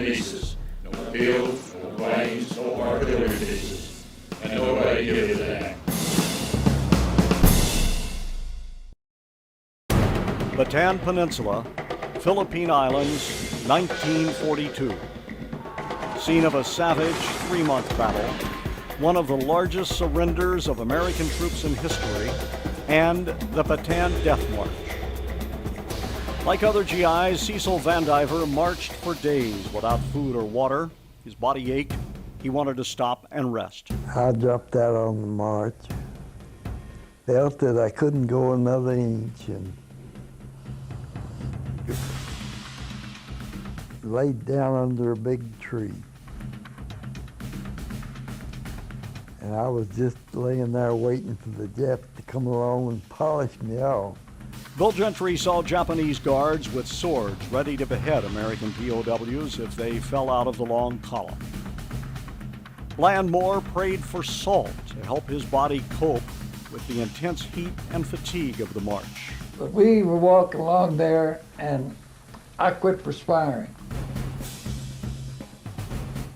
releases, no fields, no planes, no artillery bases, and nobody gives a damn. Bataan Peninsula, Philippine Islands, 1942. Scene of a savage 3-month battle, one of the largest surrenders of American troops in history, and the Bataan Death March. Like other GIs, Cecil Vandiver marched for days without food or water. His body ached. He wanted to stop and rest. I dropped out on the march, felt that I couldn't go another inch, and laid down under a big tree. And I was just laying there waiting for the Jap to come along and polish me off. Bill Gentry saw Japanese guards with swords ready to behead American POWs if they fell out of the long column. Landmore prayed for salt to help his body cope with the intense heat and fatigue of the march. But we were walking along there, and I quit perspiring.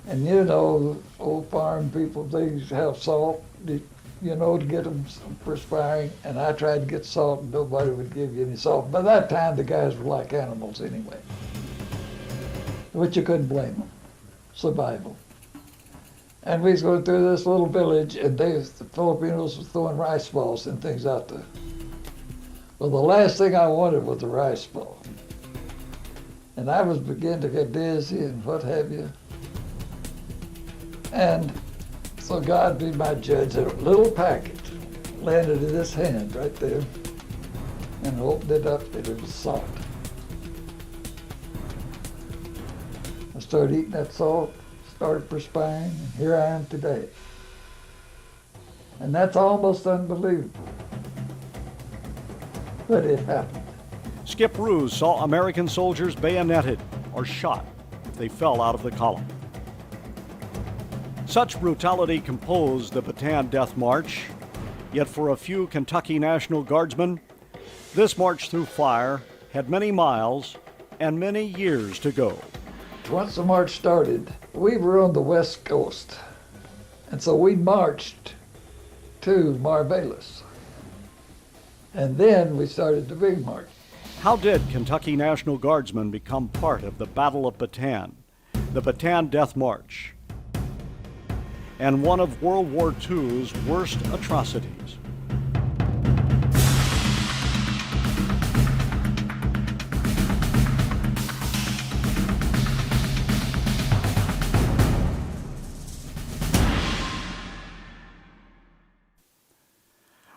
And you know, old farm people, they used to have salt, you know, to get them perspiring. And I tried to get salt, and nobody would give you any salt. By that time, the guys were like animals anyway. But you couldn't blame them. Survival. And we was going through this little village, and the Filipinos were throwing rice balls and things out there. Well, the last thing I wanted was a rice ball. And I was beginning to get dizzy and what have you. And so God be my judge, a little packet landed in this hand right there, and I opened it up, and it was salt. I started eating that salt, started perspiring, and here I am today. And that's almost unbelievable, but it happened. Skip Ruse saw American soldiers bayoneted or shot if they fell out of the column. Such brutality composed the Bataan Death March, yet for a few Kentucky National Guardsmen, this march through fire had many miles and many years to go. Once the march started, we were on the West Coast, and so we marched to Marvelis. And then we started the big march. How did Kentucky National Guardsmen become part of the Battle of Bataan, the Bataan Death March, and one of World War II's worst atrocities?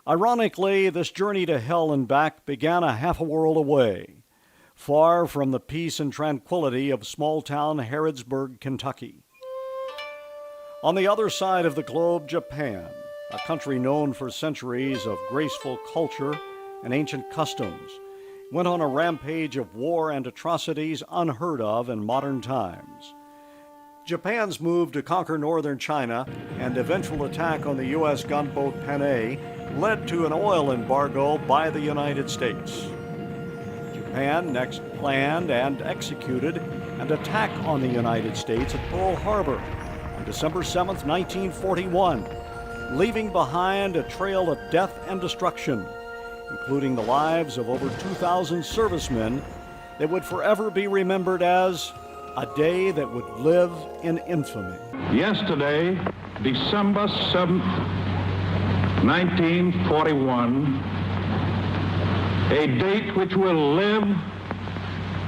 Ironically, this journey to hell and back began a half a world away, far from the peace and tranquility of small-town Harrodsburg, Kentucky. On the other side of the globe, Japan, a country known for centuries of graceful culture and ancient customs, went on a rampage of war and atrocities unheard of in modern times. Japan's move to conquer northern China and eventual attack on the U.S. gunboat Panay led to an oil embargo by the United States. Japan next planned and executed an attack on the United States at Pearl Harbor on December 7, 1941, leaving behind a trail of death and destruction, including the lives of over 2,000 servicemen that would forever be remembered as a day that would live in infamy. Yesterday, December 7th, 1941, a date which will live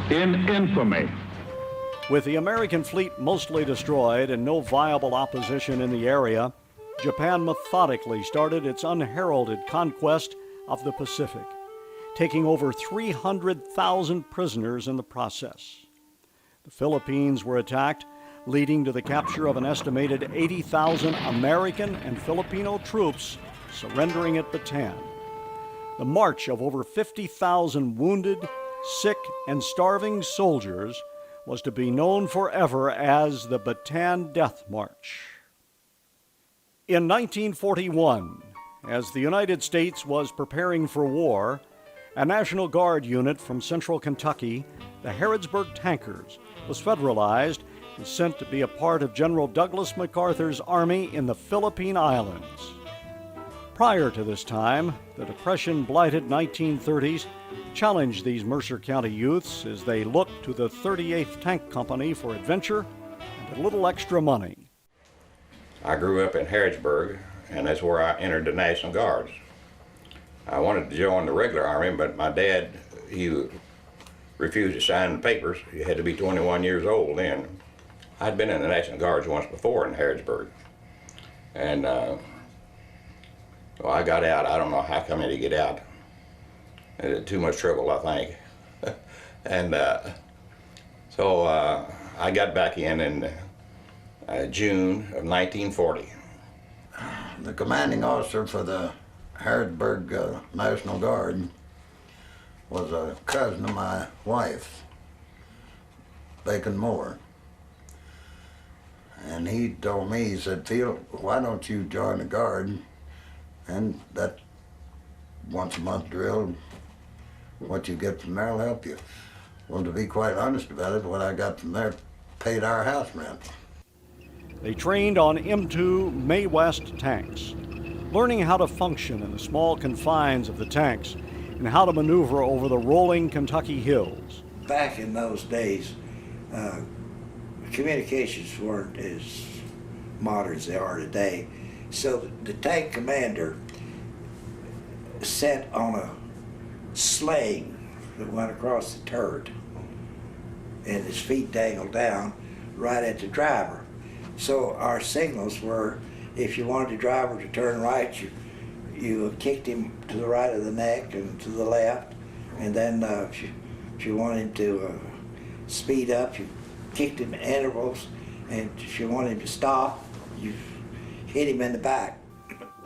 in infamy. With the American fleet mostly destroyed and no viable opposition in the area, Japan methodically started its unheralded conquest of the Pacific, taking over 300,000 prisoners in the process. The Philippines were attacked, leading to the capture of an estimated 80,000 American and Filipino troops surrendering at Bataan. The march of over 50,000 wounded, sick, and starving soldiers was to be known forever as the Bataan Death March. In 1941, as the United States was preparing for war, a National Guard unit from central Kentucky, the Harrodsburg Tankers, was federalized was sent to be a part of General Douglas MacArthur's army in the Philippine Islands. Prior to this time, the Depression-blighted 1930s challenged these Mercer County youths as they looked to the 38th Tank Company for adventure and a little extra money. I grew up in Harrodsburg, and that's where I entered the National Guards. I wanted to join the regular army, but my dad, he refused to sign the papers. You had to be 21 years old then. I'd been in the National Guards once before in Harrodsburg. And well, I got out. I don't know how come I didn't get out. Too much trouble, I think. And so I got back in June of 1940. The commanding officer for the Harrodsburg National Guard was a cousin of my wife, Bacon Moore. And he told me, he said, "Phil, why don't you join the Guard?" And that once a month drill, what you get from there will help you. Well, to be quite honest about it, what I got from there paid our house rent. They trained on M2 Mae West tanks, learning how to function in the small confines of the tanks and how to maneuver over the rolling Kentucky hills. Back in those days, communications weren't as modern as they are today. So the tank commander sat on a sling that went across the turret, and his feet dangled down right at the driver. So our signals were, if you wanted the driver to turn right, you kicked him to the right of the neck and to the left, and then if you wanted him to speed up, you kicked him in intervals, and if you wanted him to stop, you hit him in the back.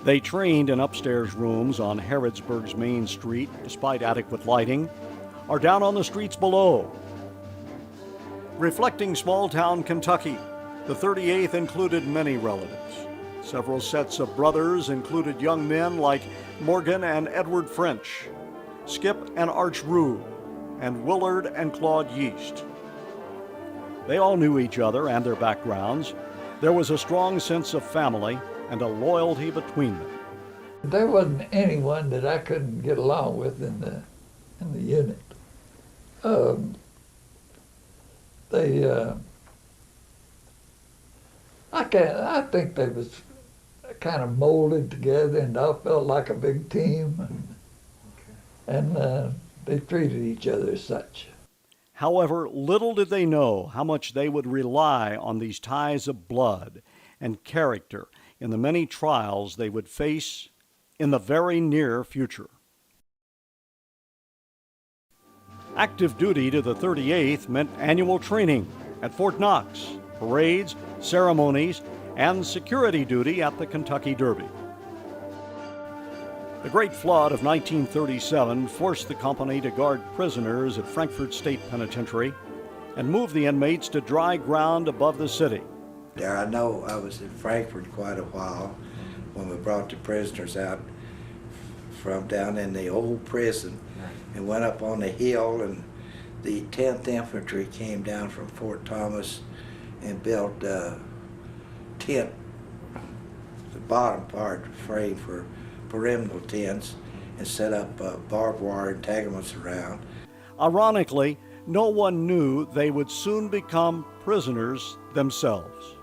They trained in upstairs rooms on Harrodsburg's main street, despite adequate lighting, or down on the streets below. Reflecting small-town Kentucky, the 38th included many relatives. Several sets of brothers included young men like Morgan and Edward French, Skip and Arch Rue, and Willard and Claude Yeast. They all knew each other and their backgrounds. There was a strong sense of family and a loyalty between them. There wasn't anyone that I couldn't get along with in the unit. I think they was kind of molded together and all felt like a big team, and they treated each other as such. However, little did they know how much they would rely on these ties of blood and character in the many trials they would face in the very near future. Active duty to the 38th meant annual training at Fort Knox, parades, ceremonies, and security duty at the Kentucky Derby. The Great Flood of 1937 forced the company to guard prisoners at Frankfort State Penitentiary and move the inmates to dry ground above the city. There, I know I was in Frankfort quite a while when we brought the prisoners out from down in the old prison and went up on the hill, and the 10th Infantry came down from Fort Thomas and built a tent, the bottom part frame for perimeter tents, and set up barbed wire entanglements around. Ironically, no one knew they would soon become prisoners themselves.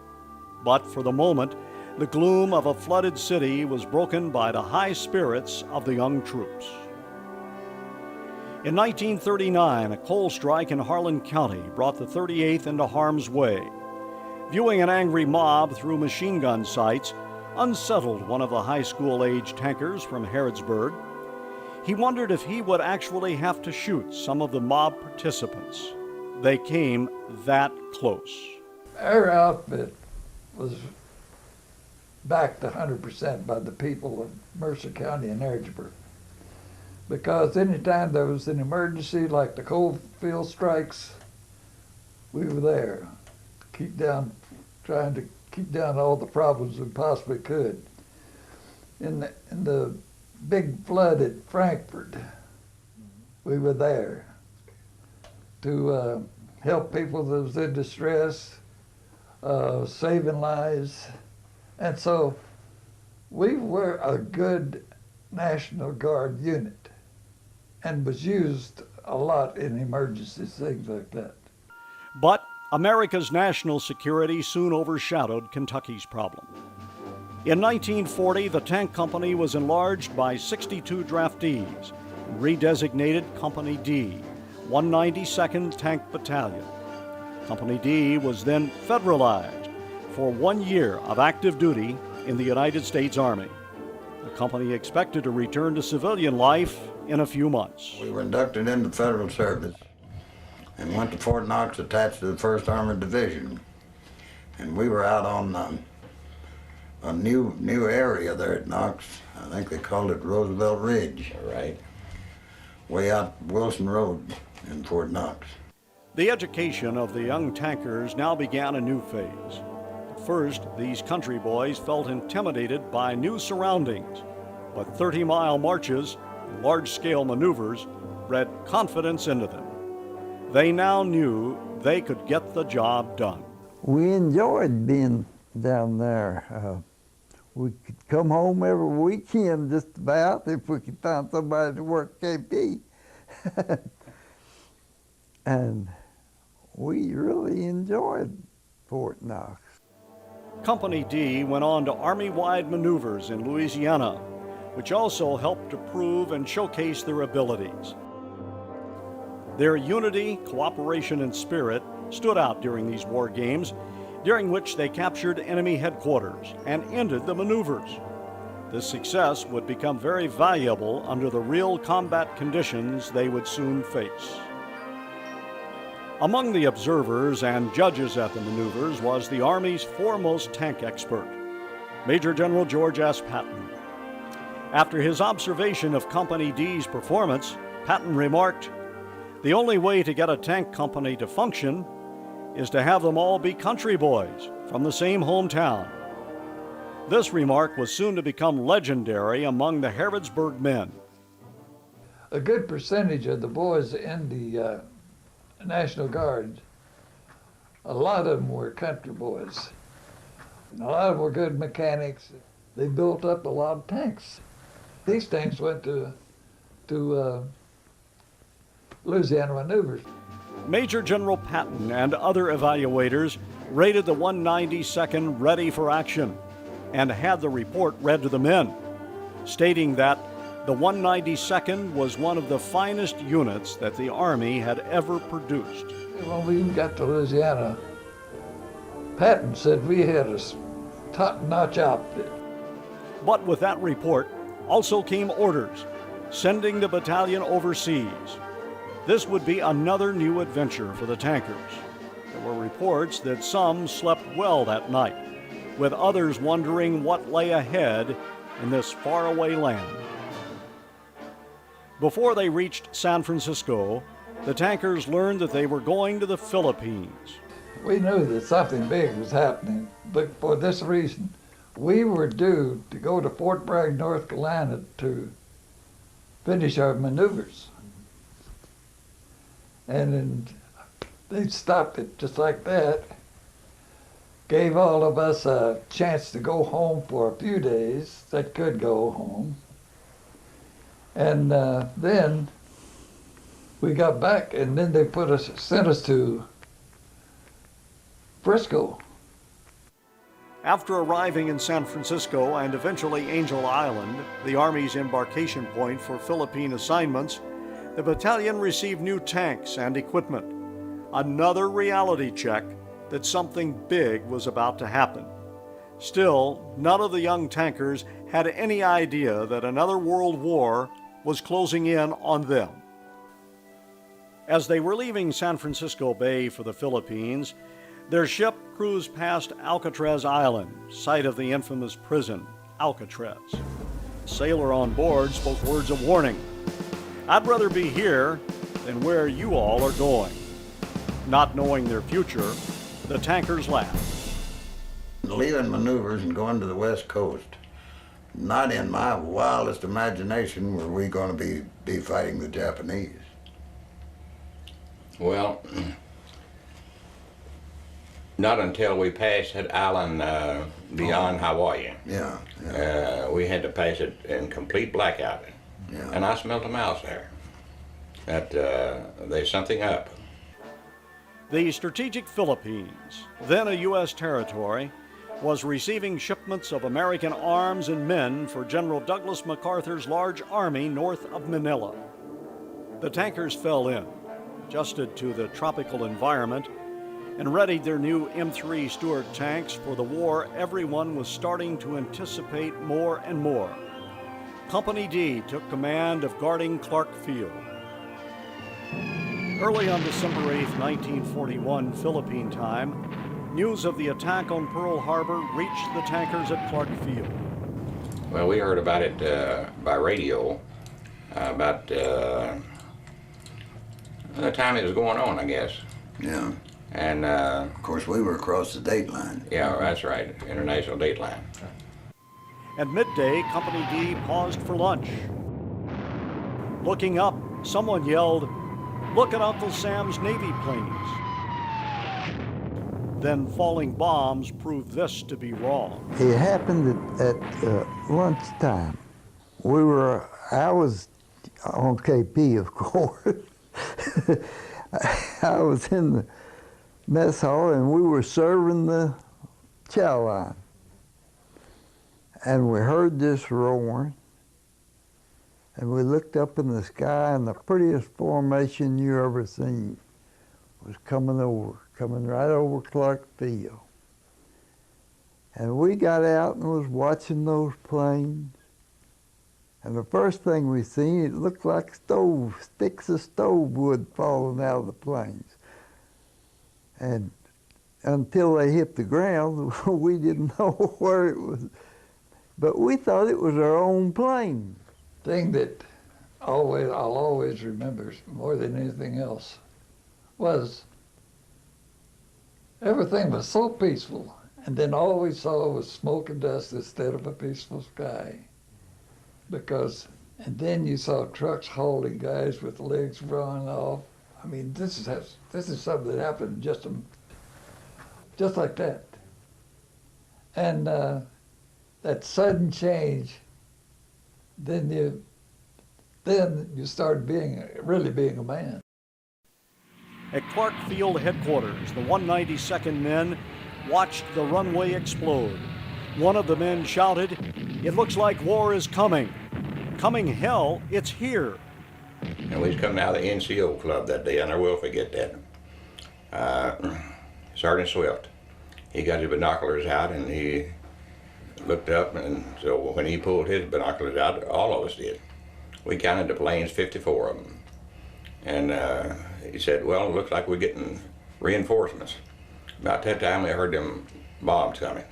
But for the moment, the gloom of a flooded city was broken by the high spirits of the young troops. In 1939, a coal strike in Harlan County brought the 38th into harm's way. Viewing an angry mob through machine gun sights unsettled one of the high school-age tankers from Harrodsburg. He wondered if he would actually have to shoot some of the mob participants. They came that close. Our outfit was backed 100% by the people of Mercer County and Harrodsburg. Because anytime there was an emergency like the coal field strikes, we were there, trying to keep down all the problems we possibly could. In the big flood at Frankfort, we were there to help people that was in distress, saving lives. And so we were a good National Guard unit and was used a lot in emergencies, things like that. But America's national security soon overshadowed Kentucky's problem. In 1940, the tank company was enlarged by 62 draftees and redesignated Company D, 192nd Tank Battalion. Company D was then federalized for 1 year of active duty in the United States Army. The company expected to return to civilian life in a few months. We were inducted into federal service and went to Fort Knox attached to the 1st Armored Division. And we were out on a new area there at Knox. I think they called it Roosevelt Ridge. Right. Way out Wilson Road in Fort Knox. The education of the young tankers now began a new phase. At first, these country boys felt intimidated by new surroundings, but 30-mile marches and large-scale maneuvers bred confidence into them. They now knew they could get the job done. We enjoyed being down there. We could come home every weekend just about if we could find somebody to work KP. And we really enjoyed Fort Knox. Company D went on to Army-wide maneuvers in Louisiana, which also helped to prove and showcase their abilities. Their unity, cooperation, and spirit stood out during these war games, during which they captured enemy headquarters and ended the maneuvers. This success would become very valuable under the real combat conditions they would soon face. Among the observers and judges at the maneuvers was the Army's foremost tank expert, Major General George S. Patton. After his observation of Company D's performance, Patton remarked, "The only way to get a tank company to function is to have them all be country boys from the same hometown." This remark was soon to become legendary among the Harrodsburg men. A good percentage of the boys in the National Guard, a lot of them were country boys. And a lot of them were good mechanics. They built up a lot of tanks. These tanks went to Louisiana Maneuvers. Major General Patton and other evaluators rated the 192nd ready for action and had the report read to the men, stating that the 192nd was one of the finest units that the Army had ever produced. When we got to Louisiana, Patton said we had a top-notch outfit. But with that report also came orders sending the battalion overseas. This would be another new adventure for the tankers. There were reports that some slept well that night, with others wondering what lay ahead in this faraway land. Before they reached San Francisco, the tankers learned that they were going to the Philippines. We knew that something big was happening, but for this reason, we were due to go to Fort Bragg, North Carolina to finish our maneuvers. And then they stopped it just like that, gave all of us a chance to go home for a few days that could go home. And then we got back, and then they sent us to Frisco. After arriving in San Francisco and eventually Angel Island, the Army's embarkation point for Philippine assignments, the battalion received new tanks and equipment. Another reality check that something big was about to happen. Still, none of the young tankers had any idea that another world war was closing in on them. As they were leaving San Francisco Bay for the Philippines, their ship cruised past Alcatraz Island, site of the infamous prison, Alcatraz. A sailor on board spoke words of warning. "I'd rather be here than where you all are going." Not knowing their future, the tankers laughed. Leaving maneuvers and going to the West Coast, not in my wildest imagination were we going to be fighting the Japanese. Well, Not until we passed that island beyond Hawaii. Yeah. We had to pass it in complete blackout. Yeah. And I smelled a mouse there. That there's something up. The strategic Philippines, then a U.S. territory, was receiving shipments of American arms and men for General Douglas MacArthur's large army north of Manila. The tankers fell in, adjusted to the tropical environment, and readied their new M3 Stuart tanks for the war everyone was starting to anticipate more and more. Company D took command of guarding Clark Field. Early on December 8, 1941, Philippine time, news of the attack on Pearl Harbor reached the tankers at Clark Field. Well, we heard about it by radio about the time it was going on, I guess. Yeah. And Of course, we were across the date line. yeah, that's right, international date line. At midday, Company D paused for lunch. Looking up, someone yelled, "Look at Uncle Sam's Navy planes." Then falling bombs proved this to be wrong. It happened at lunchtime. I was on KP, of course. I was in the mess hall and we were serving the chow line. And we heard this roaring. And we looked up in the sky and the prettiest formation you ever seen was coming right over Clark Field. And we got out and was watching those planes. And the first thing we seen, it looked like sticks of stove wood falling out of the planes. And until they hit the ground, we didn't know where it was. But we thought it was our own plane. Thing that I'll always remember more than anything else was everything was so peaceful, and then all we saw was smoke and dust instead of a peaceful sky. And then you saw trucks hauling guys with legs running off. I mean, this is something that happened just like that. And that sudden change, then you start really being a man. At Clark Field headquarters, the 192nd men watched the runway explode. One of the men shouted, "It looks like war is coming. Coming hell, it's here." And we was coming out of the NCO club that day, and I will forget that. Sergeant Swift, he got his binoculars out and he looked up, and so when he pulled his binoculars out, all of us did. We counted the planes, 54 of them. And he said, "Well, it looks like we're getting reinforcements." About that time, we heard them bombs coming.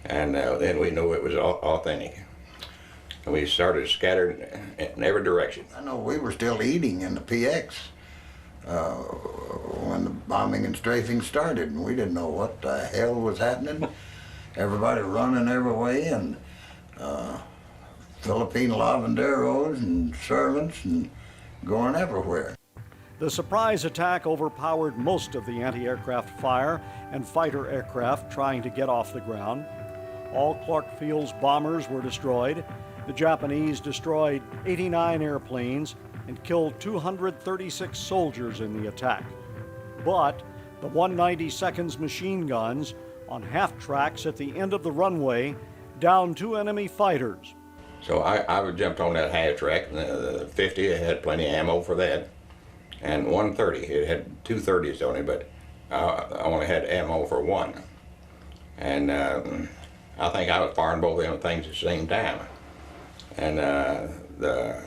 And then we knew it was authentic. And we started scattered in every direction. I know we were still eating in the PX when the bombing and strafing started, and we didn't know what the hell was happening. Everybody running every way, and Philippine lavanderos and servants and going everywhere. The surprise attack overpowered most of the anti-aircraft fire and fighter aircraft trying to get off the ground. All Clark Field's bombers were destroyed. The Japanese destroyed 89 airplanes and killed 236 soldiers in the attack. But the 192nd's machine guns on half tracks at the end of the runway downed 2 enemy fighters. So I jumped on that half track, and the 50, it had plenty of ammo for that. And 130, it had 2 30s on it, but I only had ammo for 1. And I think I was firing both of them things at the same time. And the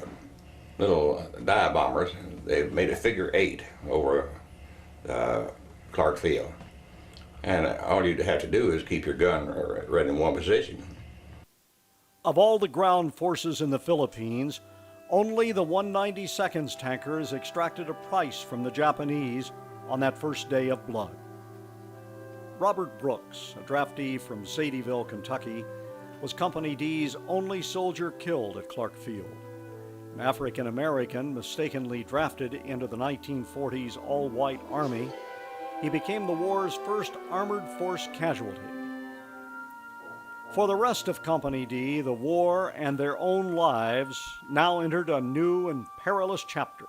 little dive bombers, they made a figure 8 over Clark Field. And all you'd have to do is keep your gun right in one position. Of all the ground forces in the Philippines, only the 192nd's tankers extracted a price from the Japanese on that first day of blood. Robert Brooks, a draftee from Sadieville, Kentucky, was Company D's only soldier killed at Clark Field. An African American mistakenly drafted into the 1940s all-white Army, he became the war's first armored force casualty. For the rest of Company D, the war and their own lives now entered a new and perilous chapter.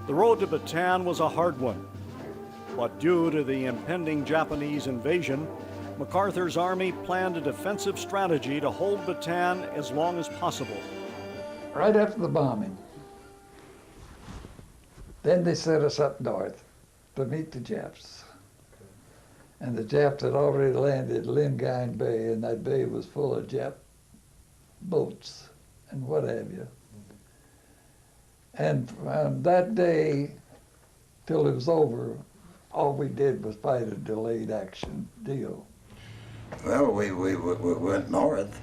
The road to Bataan was a hard one, but due to the impending Japanese invasion, MacArthur's army planned a defensive strategy to hold Bataan as long as possible. Right after the bombing, then they set us up north to meet the Japs. And the Japs had already landed at Lingayen Bay, and that bay was full of Jap boats and what have you. And from that day till it was over, all we did was fight a delayed action deal. Well, we went north.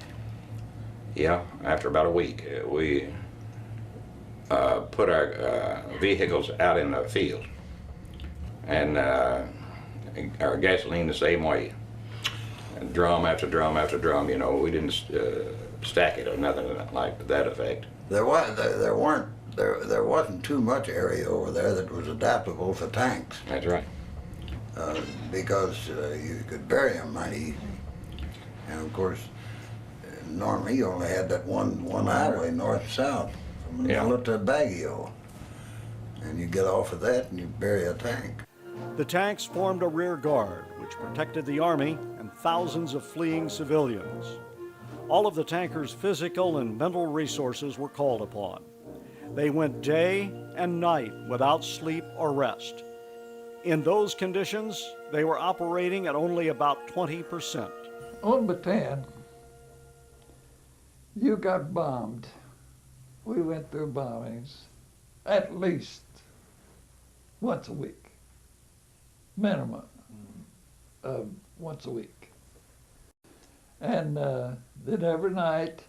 Yeah, after about a week, we put our vehicles out in the field, and our gasoline the same way, and drum after drum after drum. You know, we didn't stack it or nothing like that effect. There wasn't too much area over there that was adaptable for tanks. That's right. Because you could bury them mighty easy. And of course, normally you only had that one highway north-south from Manila to Baguio. And you get off of that and you bury a tank. The tanks formed a rear guard, which protected the Army and thousands of fleeing civilians. All of the tankers' physical and mental resources were called upon. They went day and night without sleep or rest. In those conditions, they were operating at only about 20%. On Bataan, you got bombed. We went through bombings at least once a week, minimum once a week. And then every night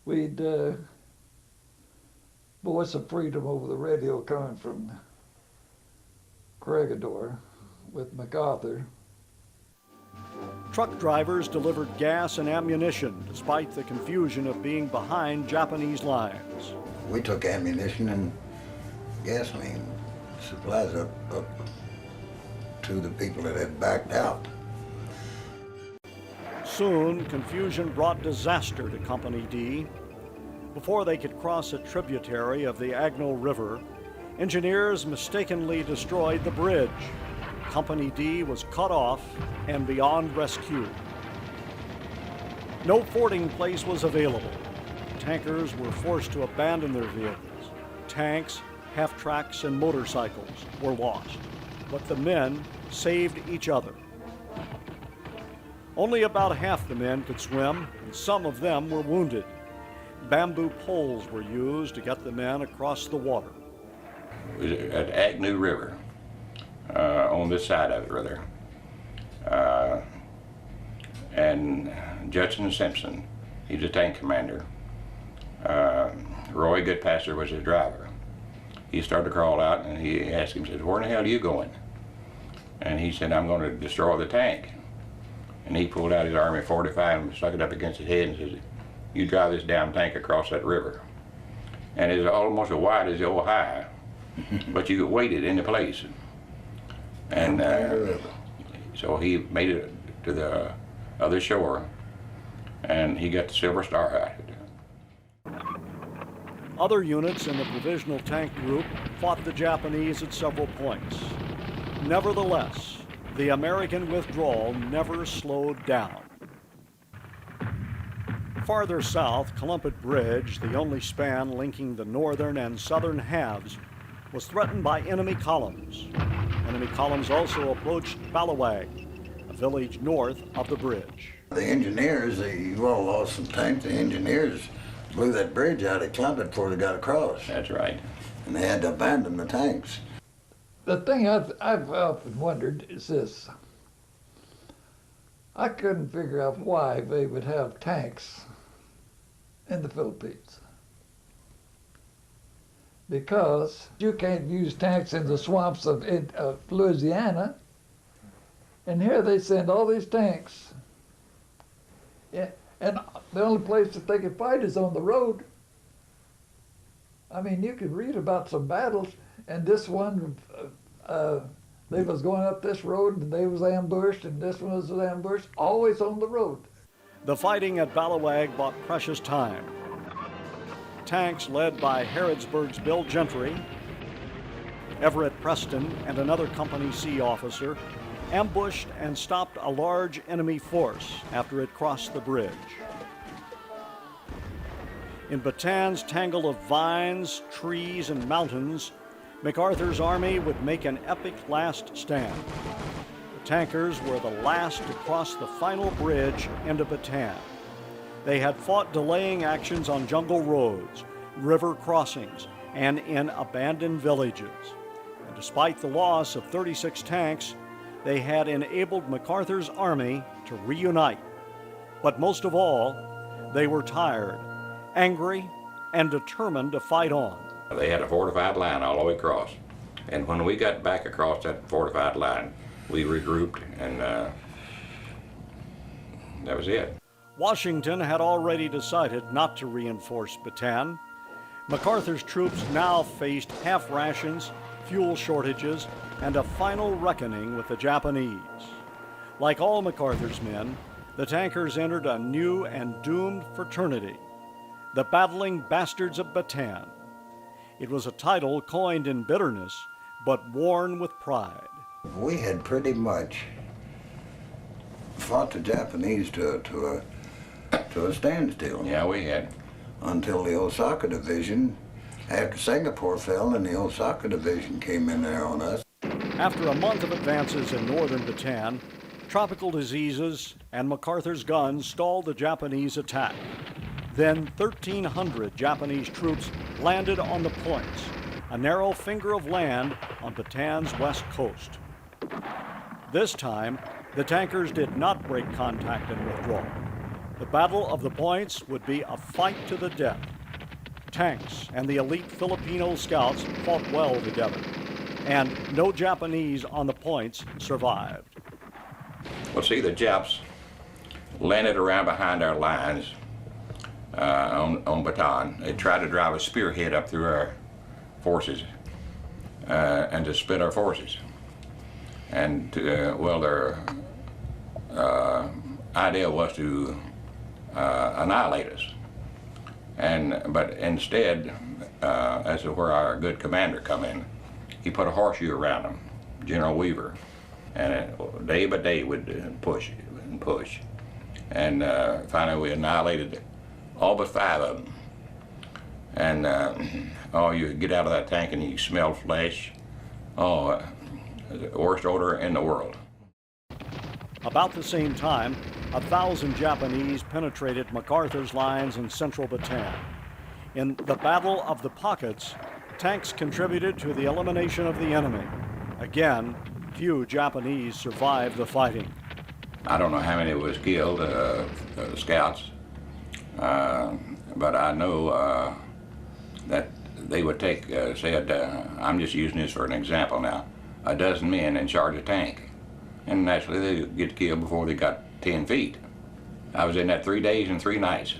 we'd voice of freedom over the radio coming from Corregidor with MacArthur. Truck drivers delivered gas and ammunition despite the confusion of being behind Japanese lines. We took ammunition and gasoline supplies up to the people that had backed out. Soon, confusion brought disaster to Company D. Before they could cross a tributary of the Agno River, engineers mistakenly destroyed the bridge. Company D was cut off and beyond rescue. No fording place was available. Tankers were forced to abandon their vehicles. Tanks, half-tracks, and motorcycles were lost, but the men saved each other. Only about half the men could swim, and some of them were wounded. Bamboo poles were used to get the men across the water. It was at Agnew River, on this side of it, rather. And Judson Simpson, he's a tank commander. Roy Goodpasser was his driver. He started to crawl out, and he asked him, said, "Where in the hell are you going?" And he said, "I'm going to destroy the tank." And he pulled out his Army 45 and stuck it up against his head and said, "You drive this damn tank across that river." And it's almost as wide as the Ohio, but you could weight it into place. And so he made it to the other shore, and he got the Silver Star out of it. Other units in the Provisional Tank Group fought the Japanese at several points. Nevertheless, the American withdrawal never slowed down. Farther south, Columpet Bridge, the only span linking the northern and southern halves, was threatened by enemy columns. Enemy columns also approached Ballawag, a village north of the bridge. The engineers, you all lost some tanks. The engineers blew that bridge out at Columpet before they got across. That's right. And they had to abandon the tanks. The thing I've often wondered is this. I couldn't figure out why they would have tanks in the Philippines. Because you can't use tanks in the swamps of Louisiana, and here they send all these tanks. Yeah, and the only place that they can fight is on the road. I mean, you can read about some battles, And this one, they was going up this road and they was ambushed, and this one was ambushed, always on the road. The fighting at Ballawag bought precious time. Tanks led by Harrodsburg's Bill Gentry, Everett Preston, and another Company C officer ambushed and stopped a large enemy force after it crossed the bridge. In Bataan's tangle of vines, trees, and mountains, MacArthur's army would make an epic last stand. The tankers were the last to cross the final bridge into Bataan. They had fought delaying actions on jungle roads, river crossings, and in abandoned villages. And despite the loss of 36 tanks, they had enabled MacArthur's army to reunite. But most of all, they were tired, angry, and determined to fight on. They had a fortified line all the way across. And when we got back across that fortified line, we regrouped, and that was it. Washington had already decided not to reinforce Bataan. MacArthur's troops now faced half rations, fuel shortages, and a final reckoning with the Japanese. Like all MacArthur's men, the tankers entered a new and doomed fraternity, the Battling Bastards of Bataan. It was a title coined in bitterness, but worn with pride. We had pretty much fought the Japanese to a standstill. Yeah, we had. Until the Osaka Division, after Singapore fell, and the Osaka Division came in there on us. After a month of advances in northern Bataan, tropical diseases and MacArthur's guns stalled the Japanese attack. Then 1,300 Japanese troops landed on the points, a narrow finger of land on Bataan's west coast. This time, the tankers did not break contact and withdraw. The Battle of the Points would be a fight to the death. Tanks and the elite Filipino scouts fought well together, and no Japanese on the points survived. Well, see, the Japs landed around behind our lines on Bataan. They tried to drive a spearhead up through our forces and to split our forces. And well, their idea was to annihilate us. But instead, as to where our good commander come in, he put a horseshoe around them, General Weaver, and day by day would push and push. And finally we annihilated all but 5 of them. And you get out of that tank and you smell flesh. The worst odor in the world. About the same time, 1,000 Japanese penetrated MacArthur's lines in central Bataan. In the Battle of the Pockets, tanks contributed to the elimination of the enemy. Again, few Japanese survived the fighting. I don't know how many was killed, scouts, but I know that they would take, I'm just using this for an example now, a dozen men in charge of a tank. And naturally they get killed before they got 10 feet. I was in that 3 days and 3 nights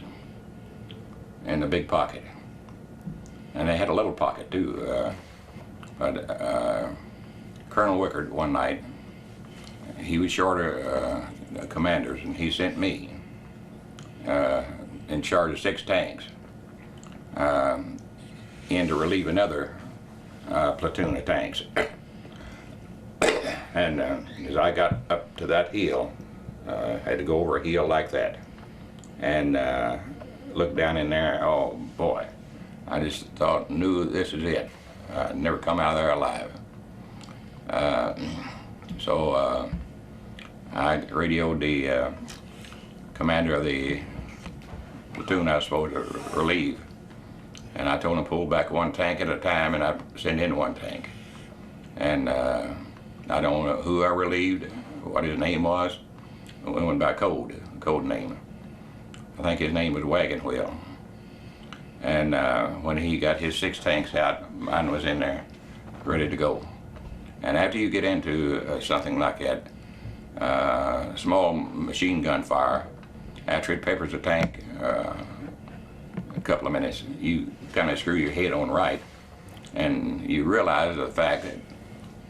in the big pocket. And they had a little pocket too. Colonel Wickard one night, he was short of commanders, and he sent me in charge of 6 tanks in to relieve another platoon of tanks. And as I got up to that hill, I had to go over a hill like that and look down in there. Oh boy, I just knew this is it. I'd never come out of there alive. So I radioed the commander of the platoon I was supposed to relieve, and I told him to pull back 1 tank at a time, and I'd send in 1 tank. And I don't know who I relieved, what his name was. We went by code name. I think his name was Wagon Wheel. And when he got his 6 tanks out, mine was in there, ready to go. And after you get into something like that, small machine gun fire, after it peppers a tank a couple of minutes, you kind of screw your head on right, And you realize the fact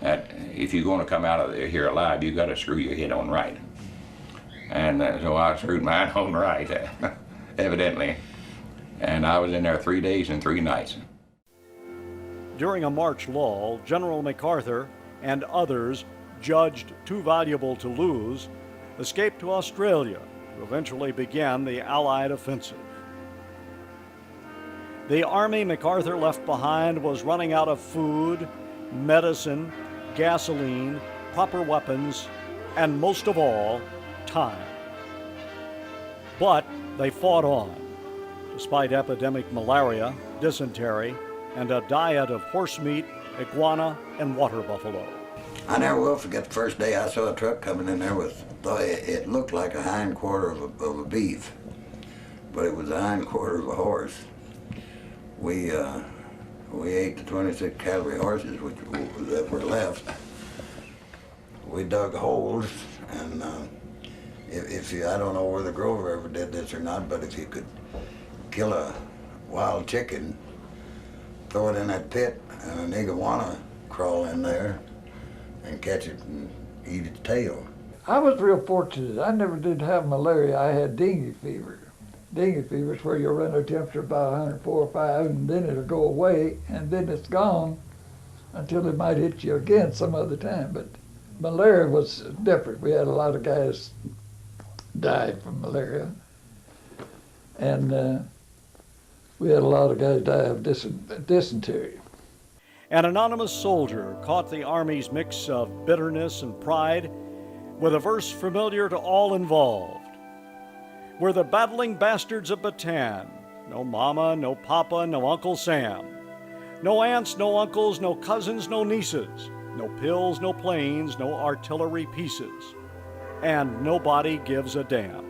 that if you're going to come out of here alive, you've got to screw your head on right. And so I screwed mine on right, evidently. And I was in there 3 days and 3 nights. During a March lull, General MacArthur and others judged too valuable to lose escaped to Australia to eventually begin the Allied offensive. The army MacArthur left behind was running out of food, medicine, gasoline, proper weapons, and most of all, time. But they fought on, despite epidemic malaria, dysentery, and a diet of horse meat, iguana, and water buffalo. I never will forget the first day I saw a truck coming in there with, it looked like a hind quarter of a beef, but it was a hind quarter of a horse. We ate the 26 cavalry horses that were left. We dug holes, and if you, I don't know whether Grover ever did this or not, but if you could kill a wild chicken, throw it in that pit, and an iguana crawl in there and catch it and eat its tail. I was real fortunate. I never did have malaria. I had dengue fever. Dengue fever is where you run a temperature about 104 or 5, and then it'll go away, and then it's gone until it might hit you again some other time. But malaria was different. We had a lot of guys died from malaria, and we had a lot of guys die of dysentery. An anonymous soldier caught the Army's mix of bitterness and pride with a verse familiar to all involved. We're the Battling Bastards of Bataan. No mama, no papa, no Uncle Sam. No aunts, no uncles, no cousins, no nieces. No pills, no planes, no artillery pieces. And nobody gives a damn.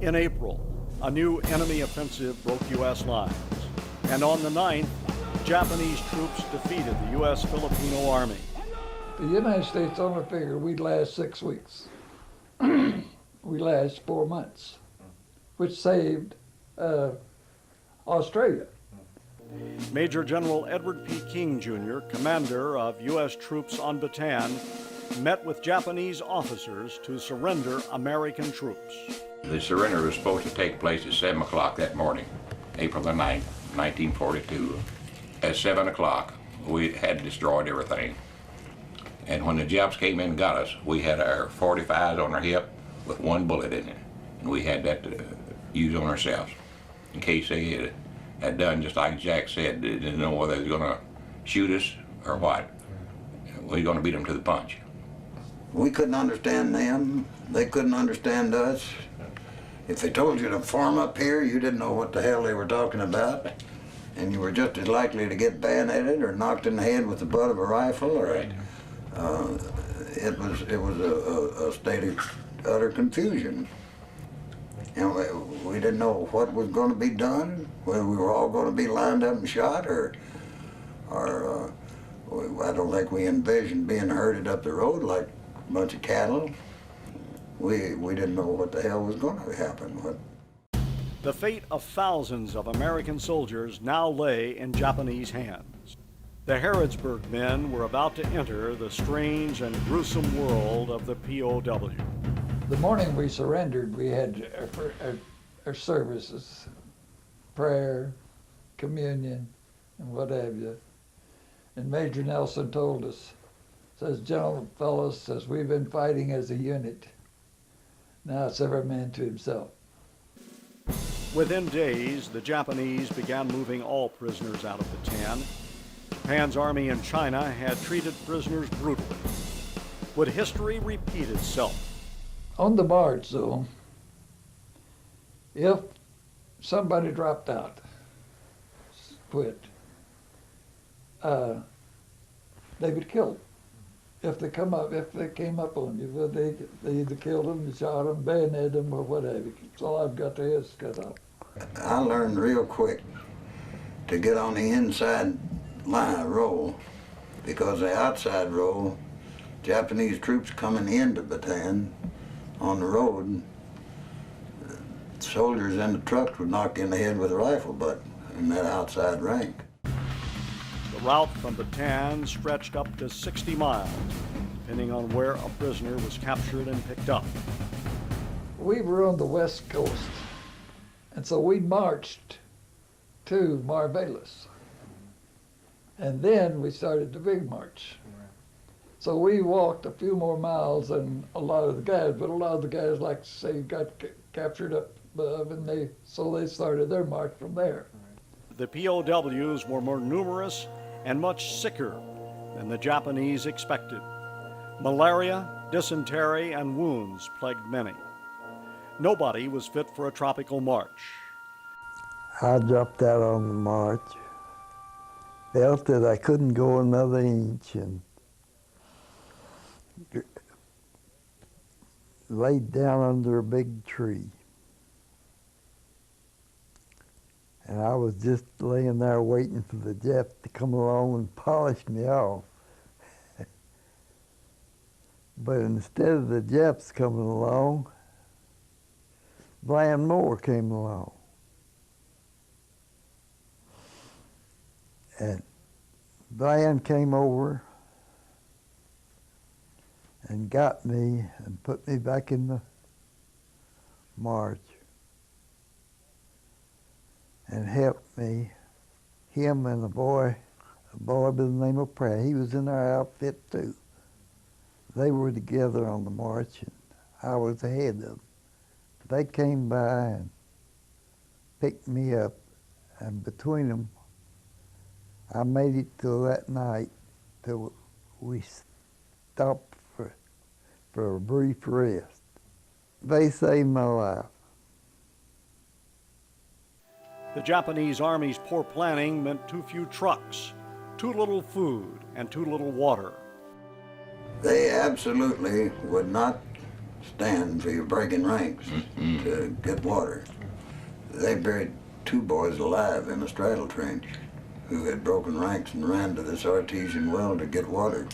In April, a new enemy offensive broke U.S. lines. And on the 9th, Japanese troops defeated the U.S. Filipino Army. The United States only figured we'd last 6 weeks. We last 4 months, which saved Australia. Major General Edward P. King, Jr., commander of U.S. troops on Bataan, met with Japanese officers to surrender American troops. The surrender was supposed to take place at 7 o'clock that morning, April the 9th, 1942. At 7 o'clock, we had destroyed everything. And when the Japs came in and got us, we had our 45s on our hip with 1 bullet in it. And we had that to use on ourselves in case they had done just like Jack said. They didn't know whether they were going to shoot us or what. We were going to beat them to the punch. We couldn't understand them. They couldn't understand us. If they told you to form up here, you didn't know what the hell they were talking about. And you were just as likely to get bayoneted or knocked in the head with the butt of a rifle. Or, right. It was a state of utter confusion. And we didn't know what was going to be done, whether we were all going to be lined up and shot, or I don't think we envisioned being herded up the road like a bunch of cattle. We didn't know what the hell was going to happen. The fate of thousands of American soldiers now lay in Japanese hands. The Harrodsburg men were about to enter the strange and gruesome world of the POW. The morning we surrendered, we had our services, prayer, communion, and what have you. And Major Nelson told us, says, "Gentlemen, fellows, says, we've been fighting as a unit. Now it's every man to himself." Within days, the Japanese began moving all prisoners out of Bataan. Japan's army in China had treated prisoners brutally. Would history repeat itself? On the barge, though, if somebody dropped out, quit, they would kill them. If they came up on you, well, they either killed them, shot them, bayoneted them, or what have you. So I've got their heads cut off. I learned real quick to get on the inside line roll, because the outside roll, Japanese troops coming into Bataan on the road, soldiers in the trucks would knock you in the head with a rifle butt. in that outside rank. The route from Bataan stretched up to 60 miles, depending on where a prisoner was captured and picked up. We were on the west coast, and so we marched to Marvelis. And then we started the big march. So we walked a few more miles than a lot of the guys, but a lot of the guys, like to say, got captured up above, and so they started their march from there. The POWs were more numerous and much sicker than the Japanese expected. Malaria, dysentery, and wounds plagued many. Nobody was fit for a tropical march. I dropped out on the march, felt that I couldn't go another inch, and laid down under a big tree. And I was just laying there waiting for the Japs to come along and polish me off. But instead of the Japs coming along, Bland Moore came along. And Bland came over and got me and put me back in the march and helped me, him and a boy by the name of Pratt. He was in our outfit too. They were together on the march, and I was ahead of them. They came by and picked me up, and between them, I made it till that night, till we stopped for a brief rest. They saved my life. The Japanese Army's poor planning meant too few trucks, too little food, and too little water. They absolutely would not stand for you breaking ranks to get water. They buried 2 boys alive in a straddle trench who had broken ranks and ran to this artesian well to get water.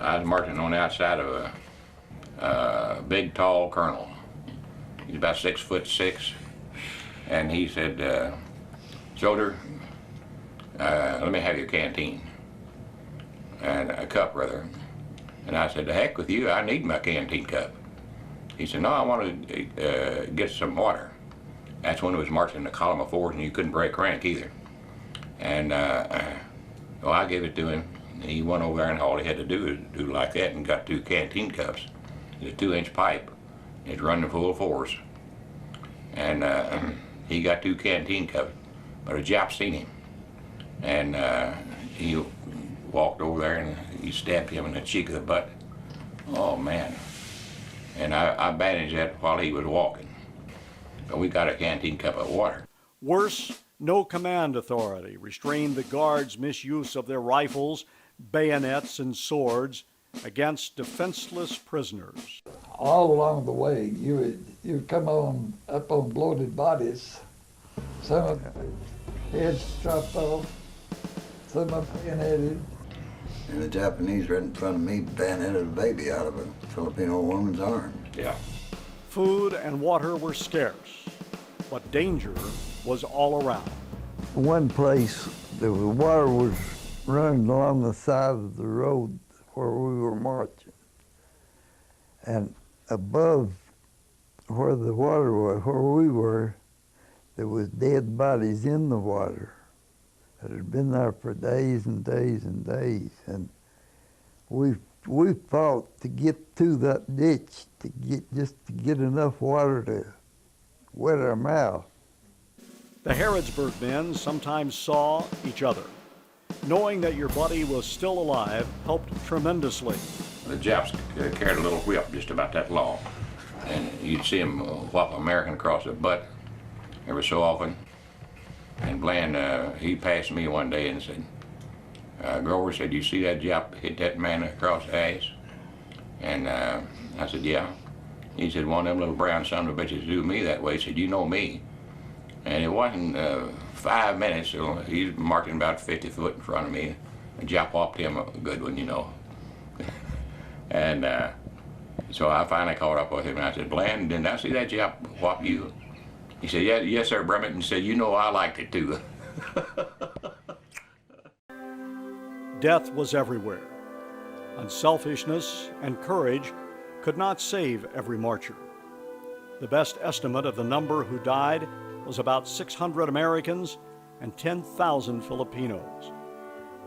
I was marching on the outside of a big, tall colonel. He's about 6'6", and he said, "Soldier, let me have your canteen." And a cup, rather. And I said, "The heck with you, I need my canteen cup." He said, "No, I want to get some water." That's when it was marching in a column of 4s, and you couldn't break rank either. And well, I gave it to him. He went over there, and all he had to do is do like that, and got 2 canteen cups. It's a 2-inch pipe. It's running full of 4s. And he got 2 canteen cups, but a Jap seen him. And he walked over there, and he stabbed him in the cheek of the butt. Oh, man. And I bandaged that while he was walking. But we got a canteen cup of water. Worse, no command authority restrained the guards' misuse of their rifles, bayonets, and swords against defenseless prisoners. All along the way, you would come up on bloated bodies. Some of the heads chopped off, some of them bayoneted. And the Japanese right in front of me bayoneted a baby out of a Filipino woman's arms. Yeah. Food and water were scarce, but danger was all around. One place, the water was running along the side of the road where we were marching. And above where the water was, where we were, there was dead bodies in the water that had been there for days and days and days. And we fought to get to that ditch to get enough water to wet our mouth. The Harrodsburg men sometimes saw each other. Knowing that your buddy was still alive helped tremendously. The Japs carried a little whip just about that long, and you'd see him whop an American across the butt every so often. And Bland, he passed me one day and said, Grover said, "You see that Jap hit that man across the ass?" And I said, "Yeah." He said, "One of them little brown son of a bitches do me that way." He said, "You know me." And it wasn't 5 minutes, so he's marching about 50 foot in front of me. And Jap whopped him a good one, you know. And so I finally caught up with him, and I said, "Bland, didn't I see that Jap whop you?" He said, "Yeah, yes, sir, Bremet." And said, "You know I liked it too." Death was everywhere. Unselfishness and courage could not save every marcher. The best estimate of the number who died was about 600 Americans and 10,000 Filipinos,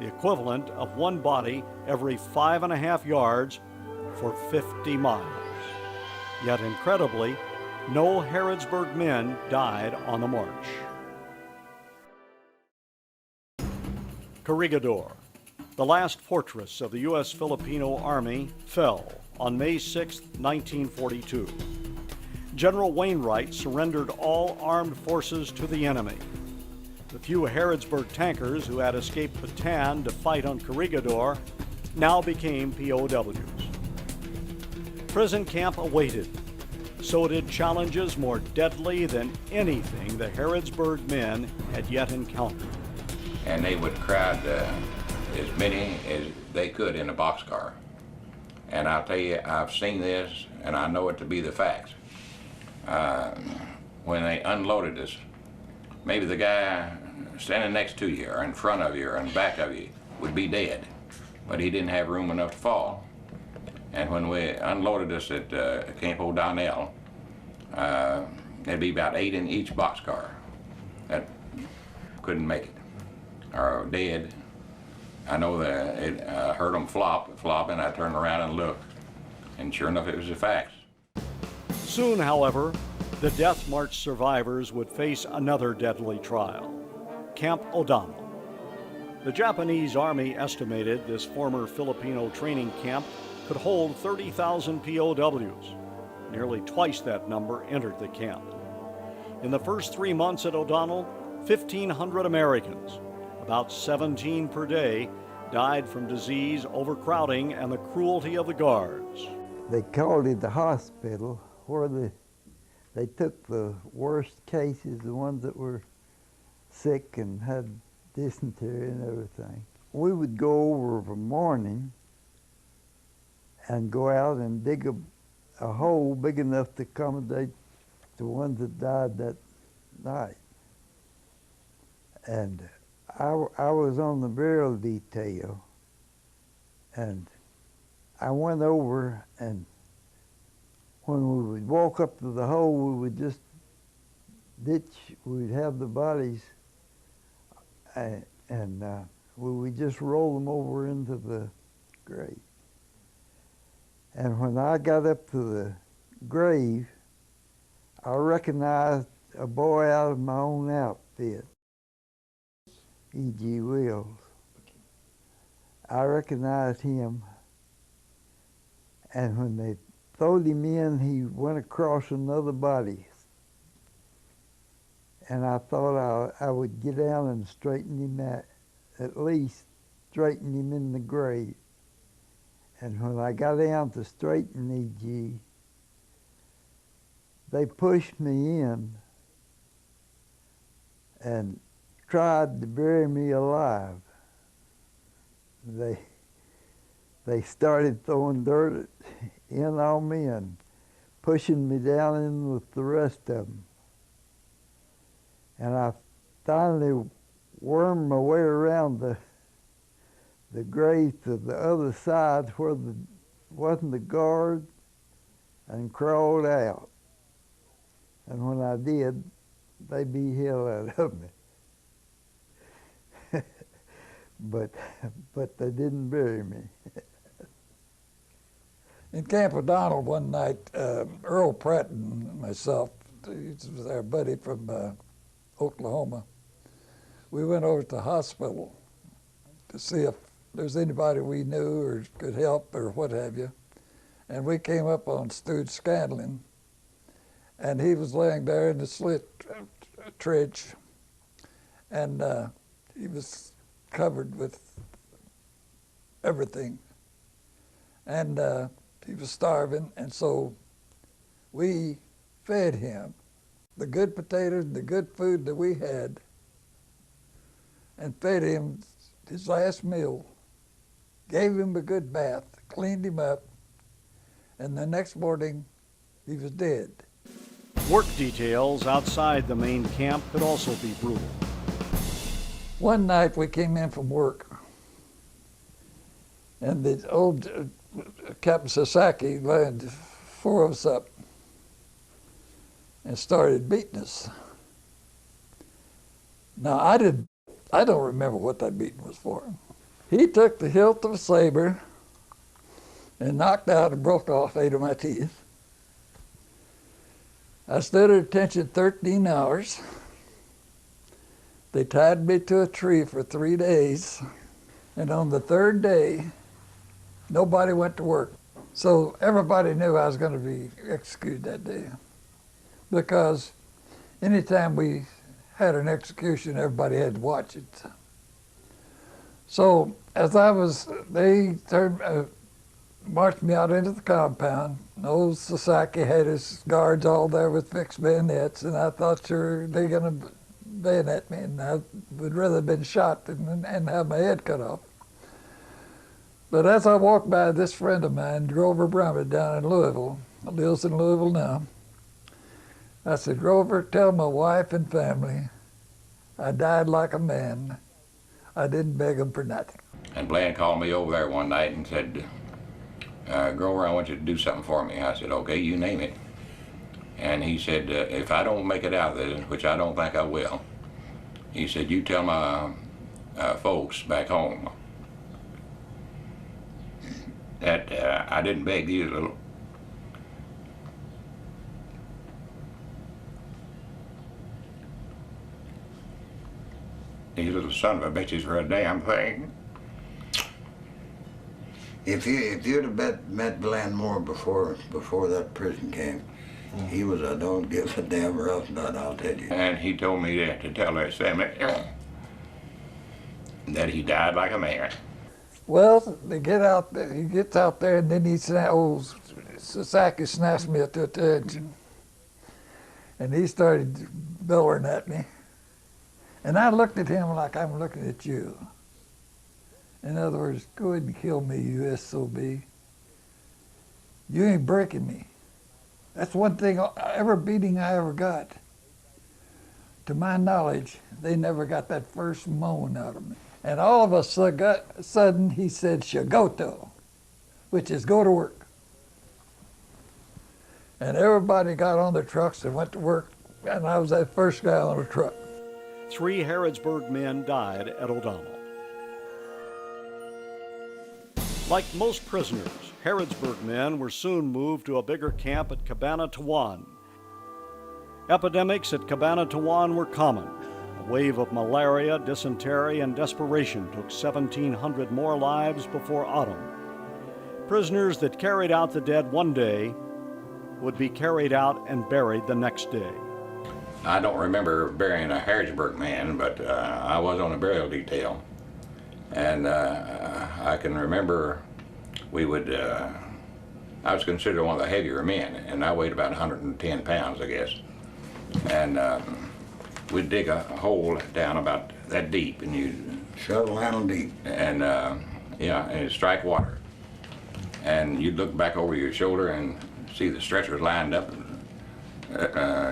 the equivalent of one body every 5.5 yards for 50 miles. Yet incredibly, no Harrodsburg men died on the march. Corregidor, the last fortress of the U.S. Filipino Army, fell on May 6, 1942. General Wainwright surrendered all armed forces to the enemy. The few Harrodsburg tankers who had escaped Bataan to fight on Corregidor now became POWs. Prison camp awaited. So did challenges more deadly than anything the Harrodsburg men had yet encountered. And they would crowd as many as they could in a boxcar. And I'll tell you, I've seen this, and I know it to be the facts. When they unloaded us, maybe the guy standing next to you, or in front of you, or in back of you, would be dead, but he didn't have room enough to fall. And when we unloaded us at Camp O'Donnell, there'd be about 8 in each boxcar that couldn't make it, or dead. I know that I heard them flopping. I turned around and looked, and sure enough, it was the facts. Soon, however, the Death March survivors would face another deadly trial, Camp O'Donnell. The Japanese Army estimated this former Filipino training camp could hold 30,000 POWs. Nearly twice that number entered the camp. In the first 3 months at O'Donnell, 1,500 Americans, about 17 per day, died from disease, overcrowding, and the cruelty of the guards. They called it the hospital, where they took the worst cases, the ones that were sick and had dysentery and everything. We would go over of a morning and go out and dig a hole big enough to accommodate the ones that died that night. And I was on the burial detail, and I went over, and when we would walk up to the hole, we would just we'd have the bodies, and we would just roll them over into the grave. And when I got up to the grave, I recognized a boy out of my own outfit, E.G. Wills. I recognized him, and when they throwed him in, he went across another body. And I thought I would get down and straighten him out, at least straighten him in the grave. And when I got down to straighten E.G., they pushed me in and tried to bury me alive. They started throwing dirt in on me and pushing me down in with the rest of them. And I finally wormed my way around the grave to the other side where wasn't the guard, and crawled out. And when I did, they beat hell out of me. but they didn't bury me. In Camp O'Donnell one night, Earl Pratt and myself, he was our buddy from Oklahoma, we went over to the hospital to see if there's anybody we knew or could help or what have you. And we came up on Stu Scanlon, and he was laying there in the slit trench, and he was covered with everything. And he was starving, and so we fed him the good potatoes and the good food that we had, and fed him his last meal, gave him a good bath, cleaned him up, and the next morning he was dead. Work details outside the main camp could also be brutal. One night we came in from work, and the old Captain Sasaki lined 4 of us up and started beating us. Now I don't remember what that beating was for. He took the hilt of a saber and knocked out and broke off 8 of my teeth. I stood at attention 13 hours. They tied me to a tree for 3 days, and on the 3rd day, nobody went to work. So everybody knew I was going to be executed that day, because anytime we had an execution, everybody had to watch it. So as they marched me out into the compound. Old Sasaki had his guards all there with fixed bayonets, and I thought, sure, they're going to bayonet me, and I would rather have been shot and have my head cut off. But as I walked by, this friend of mine, Grover Brummer, down in Louisville, lives in Louisville now. I said, Grover, tell my wife and family I died like a man. I didn't beg them for nothing. And Bland called me over there one night and said, Grover, I want you to do something for me. I said, okay, you name it. And he said, if I don't make it out of this, which I don't think I will, he said, you tell my folks back home that I didn't beg these little son of a bitches for a damn thing. If you'd have met Bland Moore before that prison came, he was a don't give a damn rough nut, I'll tell you. And he told me to tell his family that he died like a man. Well, they get out there, he gets out there, and then old Sasaki snatched me at the attention. And he started bellowing at me. And I looked at him like I'm looking at you. In other words, go ahead and kill me, you SOB. You ain't breaking me. That's one thing, every beating I ever got. To my knowledge, they never got that first moan out of me. And all of a sudden, he said, Shagoto, which is go to work. And everybody got on their trucks and went to work, and I was that first guy on the truck. 3 Harrodsburg men died at O'Donnell. Like most prisoners, Harrodsburg men were soon moved to a bigger camp at Cabanatuan. Epidemics at Cabanatuan were common. A wave of malaria, dysentery, and desperation took 1,700 more lives before autumn. Prisoners that carried out the dead one day would be carried out and buried the next day. I don't remember burying a Harrodsburg man, but I was on a burial detail. And I can remember we would, I was considered one of the heavier men, and I weighed about 110 pounds, I guess. And we'd dig a hole down about that deep, and you'd shovel handle deep. And yeah, and it'd strike water. And you'd look back over your shoulder and see the stretchers lined up.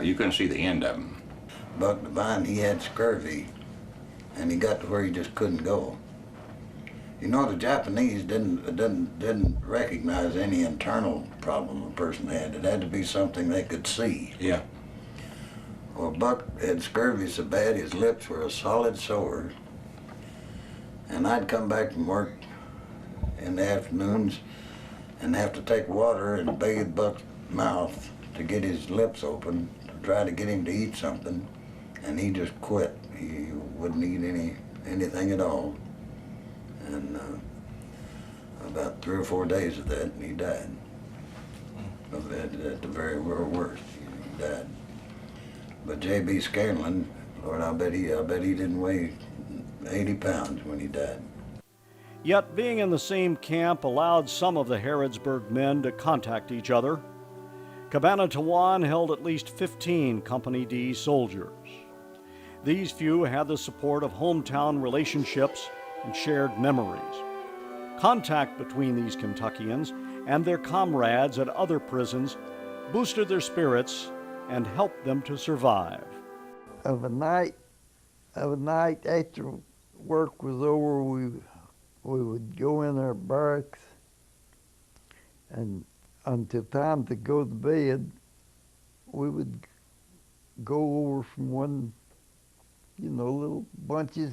You couldn't see the end of them. Buck Devine, he had scurvy, and he got to where he just couldn't go. You know, the Japanese didn't recognize any internal problem a person had. It had to be something they could see. Yeah. Well, Buck had scurvy so bad his lips were a solid sore. And I'd come back from work in the afternoons and have to take water and bathe Buck's mouth to get his lips open, to try to get him to eat something. And he just quit. He wouldn't eat anything at all. And about 3 or 4 days of that, and he died. At the very worst, he died. But J.B. Scanlon, Lord, I bet he didn't weigh 80 pounds when he died. Yet being in the same camp allowed some of the Harrodsburg men to contact each other. Cabanatuan held at least 15 Company D soldiers. These few had the support of hometown relationships and shared memories. Contact between these Kentuckians and their comrades at other prisons boosted their spirits and helped them to survive. Of a night after work was over, we would go in our barracks, and until time to go to bed, we would go over from one, little bunches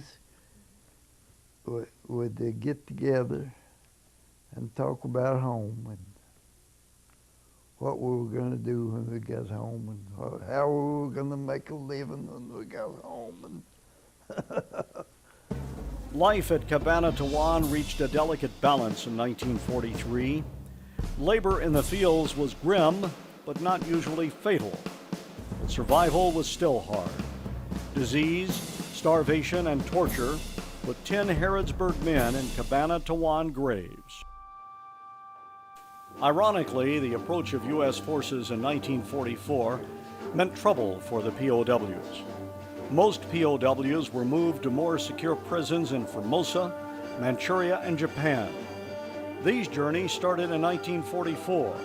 would get together and talk about home and what we were going to do when we got home and how we were going to make a living when we got home. Life at Cabanatuan reached a delicate balance in 1943. Labor in the fields was grim, but not usually fatal. But survival was still hard. Disease, starvation, and torture put 10 Harrodsburg men in Cabanatuan graves. Ironically, the approach of U.S. forces in 1944 meant trouble for the POWs. Most POWs were moved to more secure prisons in Formosa, Manchuria, and Japan. These journeys started in 1944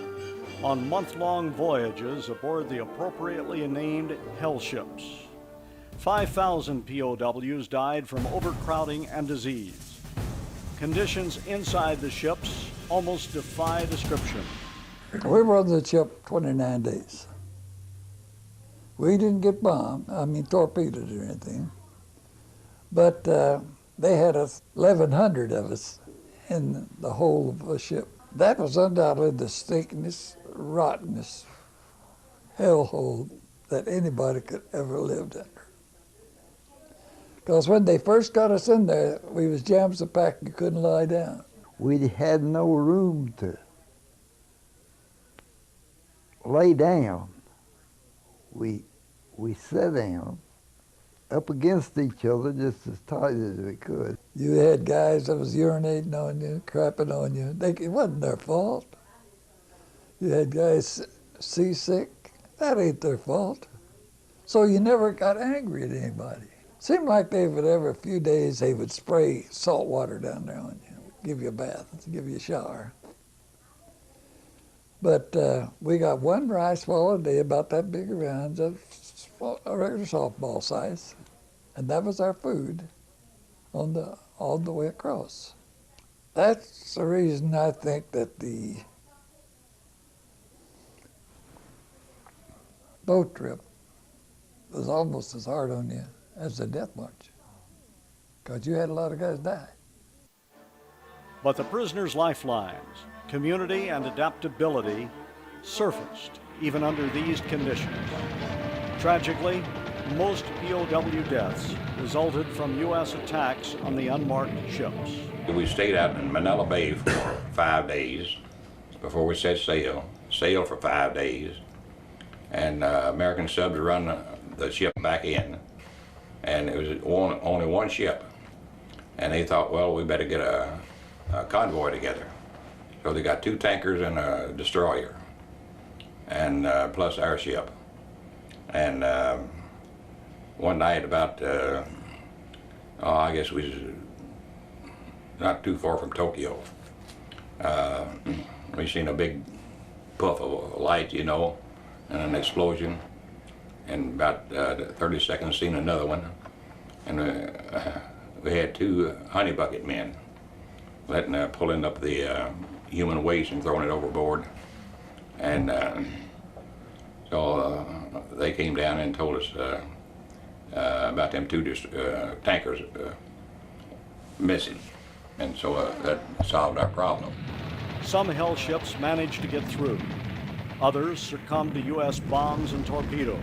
on month-long voyages aboard the appropriately named Hell ships. 5,000 POWs died from overcrowding and disease. Conditions inside the ships almost defy description. We were on the ship 29 days. We didn't get bombed, torpedoed or anything. But they had 1,100 of us in the whole of the ship. That was undoubtedly the stinkingest, rottenest hellhole that anybody could ever lived under. Because when they first got us in there, we was jammed so packed you couldn't lie down. We had no room to lay down. We sat down up against each other just as tight as we could. You had guys that was urinating on you, crapping on you. It wasn't their fault. You had guys seasick. That ain't their fault. So you never got angry at anybody. Seemed like they would every few days they would spray salt water down there on you, give you a bath, give you a shower. But we got one rice ball a day about that big around, a regular softball size, and that was our food all the way across. That's the reason I think that the boat trip was almost as hard on you as the death march, because you had a lot of guys die. But the prisoners' lifelines, community and adaptability surfaced even under these conditions. Tragically, most POW deaths resulted from U.S. attacks on the unmarked ships. We stayed out in Manila Bay for 5 days before we set sail. Sailed for 5 days, and American subs run the ship back in, and it was only one ship, and they thought, well, we better get a convoy together. So they got 2 tankers and a destroyer, and plus our ship. And one night about, I guess we was not too far from Tokyo, we seen a big puff of light, and an explosion. And about 30 seconds seen another one. And we had 2 honey bucket men pulling up the human waste and throwing it overboard. And so they came down and told us about them 2 tankers missing. And so that solved our problem. Some hell ships managed to get through. Others succumbed to U.S. bombs and torpedoes.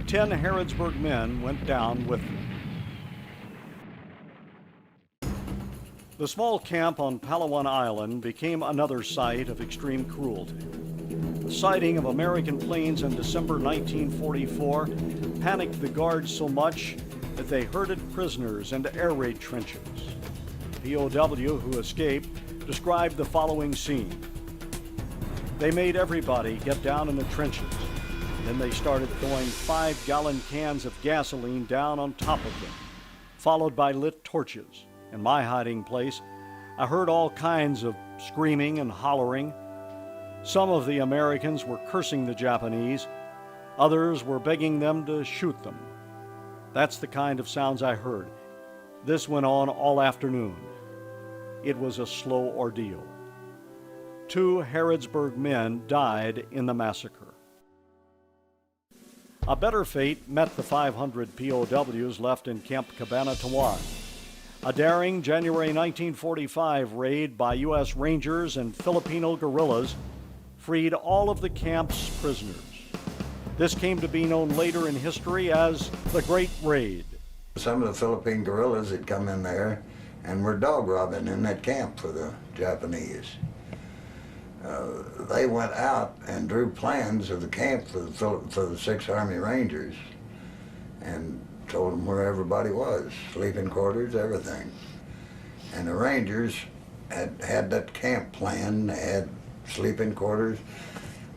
10 Harrodsburg men went down with them. The small camp on Palawan Island became another site of extreme cruelty. The sighting of American planes in December 1944 panicked the guards so much that they herded prisoners into air raid trenches. The POW who escaped described the following scene. They made everybody get down in the trenches. Then they started throwing 5-gallon cans of gasoline down on top of them, followed by lit torches. In my hiding place, I heard all kinds of screaming and hollering. Some of the Americans were cursing the Japanese. Others were begging them to shoot them. That's the kind of sounds I heard. This went on all afternoon. It was a slow ordeal. 2 Harrodsburg men died in the massacre. A better fate met the 500 POWs left in Camp Cabanatuan. A daring January 1945 raid by U.S. Rangers and Filipino guerrillas freed all of the camp's prisoners. This came to be known later in history as the Great Raid. Some of the Philippine guerrillas had come in there and were dog robbing in that camp for the Japanese. They went out and drew plans of the camp for the 6th Army Rangers and told them where everybody was, sleeping quarters, everything. And the Rangers had that camp plan. They had sleeping quarters,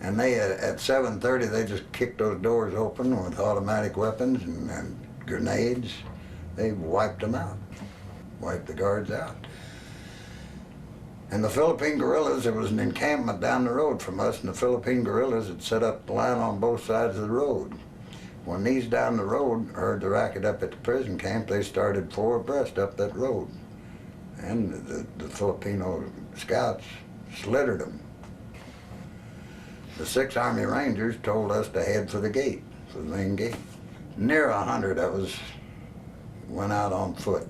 and they at 7:30 they just kicked those doors open with automatic weapons and grenades. They wiped them out, wiped the guards out. And the Philippine guerrillas, there was an encampment down the road from us, and the Philippine guerrillas had set up the line on both sides of the road. When these down the road heard the racket up at the prison camp, they started 4 abreast up that road. And the Filipino scouts slithered them. The 6th Army Rangers told us to head for the gate, for the main gate. Near 100 of us went out on foot.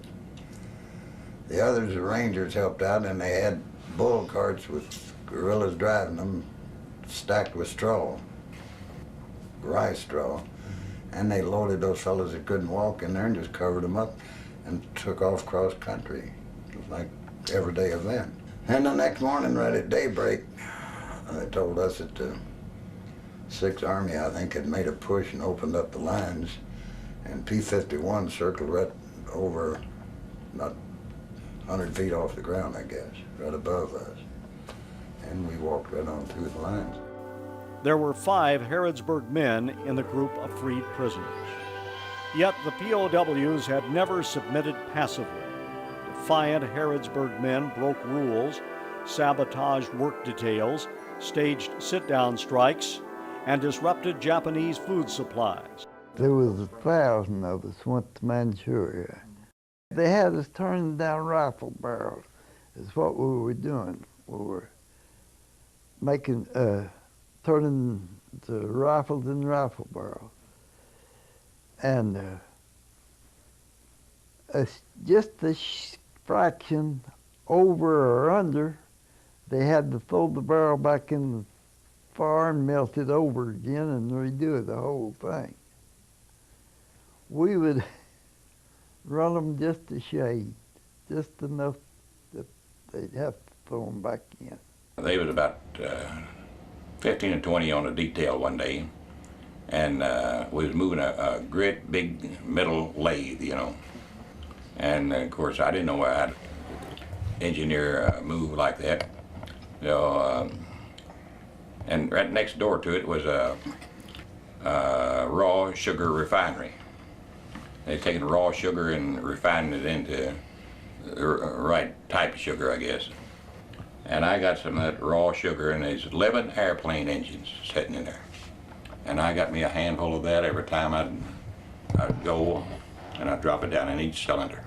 The others, the Rangers, helped out, and they had bull carts with guerrillas driving them, stacked with straw, rice straw. And they loaded those fellows that couldn't walk in there and just covered them up and took off cross country. It was like an everyday event. And the next morning, right at daybreak, they told us that the 6th Army, I think, had made a push and opened up the lines, and P-51 circled right over, not 100 feet off the ground, I guess, right above us. And we walked right on through the lines. There were 5 Harrodsburg men in the group of freed prisoners. Yet the POWs had never submitted passively. Defiant Harrodsburg men broke rules, sabotaged work details, staged sit-down strikes, and disrupted Japanese food supplies. There was 1,000 of us went to Manchuria. They had us turning down rifle barrels, is what we were doing. We were making, turning the rifles in rifle barrels. And just a fraction over or under, they had to throw the barrel back in the fire and melt it over again and redo the whole thing. We would run them just a shade, just enough that they'd have to throw them back in. They was about 15 or 20 on a detail one day, and we was moving a great big metal lathe, you know. And of course, I didn't know how to engineer a move like that. So, and right next door to it was a raw sugar refinery. They'd taken raw sugar and refining it into the right type of sugar, I guess. And I got some of that raw sugar, and there's 11 airplane engines sitting in there. And I got me a handful of that every time I'd go, and I'd drop it down in each cylinder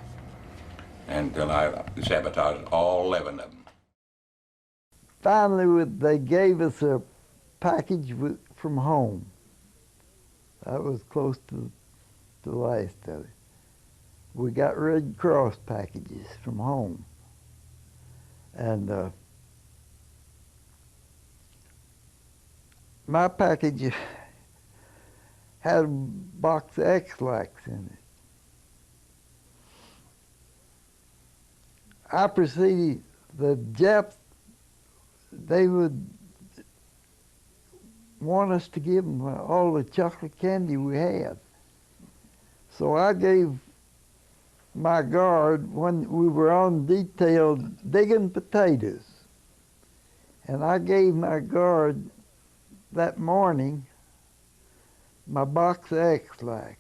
until I sabotaged all 11 of them. Finally, they gave us a package from home. That was close to the last of it. We got Red Cross packages from home. And my package had a box of X-Lax in it. I proceeded, the Japs, they would want us to give them all the chocolate candy we had. So I gave my guard, when we were on detail digging potatoes, and I gave my guard that morning my box of X-Lax.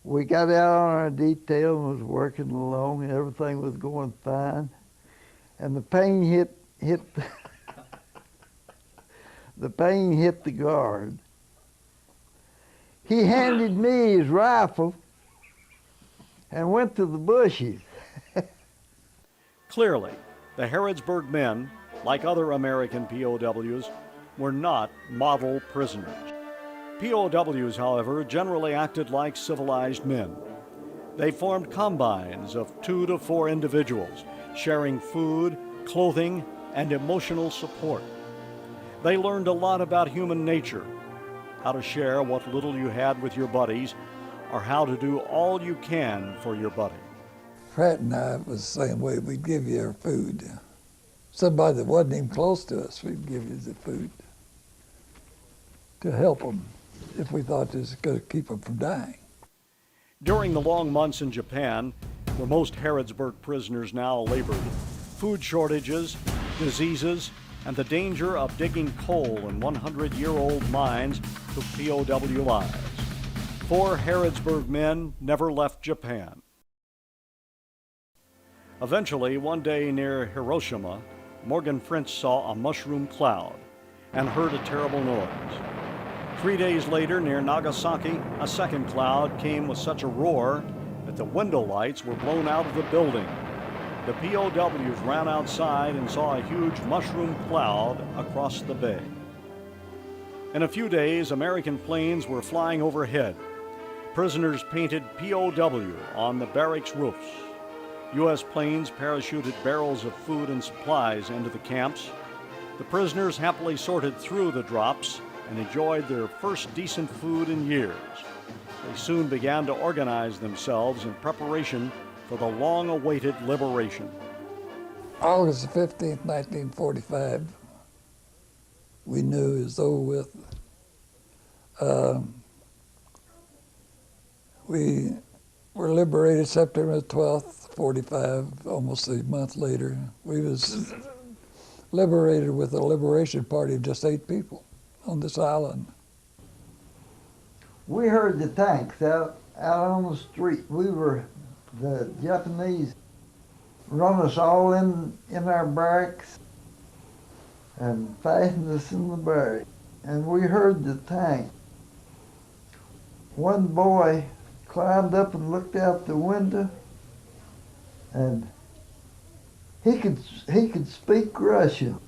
We got out on our detail and was working along, and everything was going fine. And the pain hit the pain hit the guard. He handed me his rifle and went to the bushes. Clearly, the Harrodsburg men, like other American POWs, were not model prisoners. POWs, however, generally acted like civilized men. They formed combines of 2 to 4 individuals, sharing food, clothing, and emotional support. They learned a lot about human nature, how to share what little you had with your buddies, or how to do all you can for your buddy. Pratt and I was the same way. We'd give you our food. Somebody that wasn't even close to us, we'd give you the food to help them if we thought this was going to keep them from dying. During the long months in Japan, where most Harrodsburg prisoners now labored, food shortages, diseases, and the danger of digging coal in 100-year-old mines took POW lives. 4 Harrodsburg men never left Japan. Eventually, one day near Hiroshima, Morgan French saw a mushroom cloud and heard a terrible noise. 3 days later, near Nagasaki, a second cloud came with such a roar that the window lights were blown out of the building. The POWs ran outside and saw a huge mushroom cloud across the bay. In a few days, American planes were flying overhead. Prisoners painted POW on the barracks roofs. U.S. planes parachuted barrels of food and supplies into the camps. The prisoners happily sorted through the drops and enjoyed their first decent food in years. They soon began to organize themselves in preparation for the long-awaited liberation. August 15th, 1945, we knew it was over with. We were liberated September 12th, 45, almost a month later. We was liberated with a liberation party of just 8 people on this island. We heard the tanks out on the street. The Japanese run us all in our barracks and fastened us in the barracks. And we heard the tank. One boy climbed up and looked out the window, and he could speak Russian.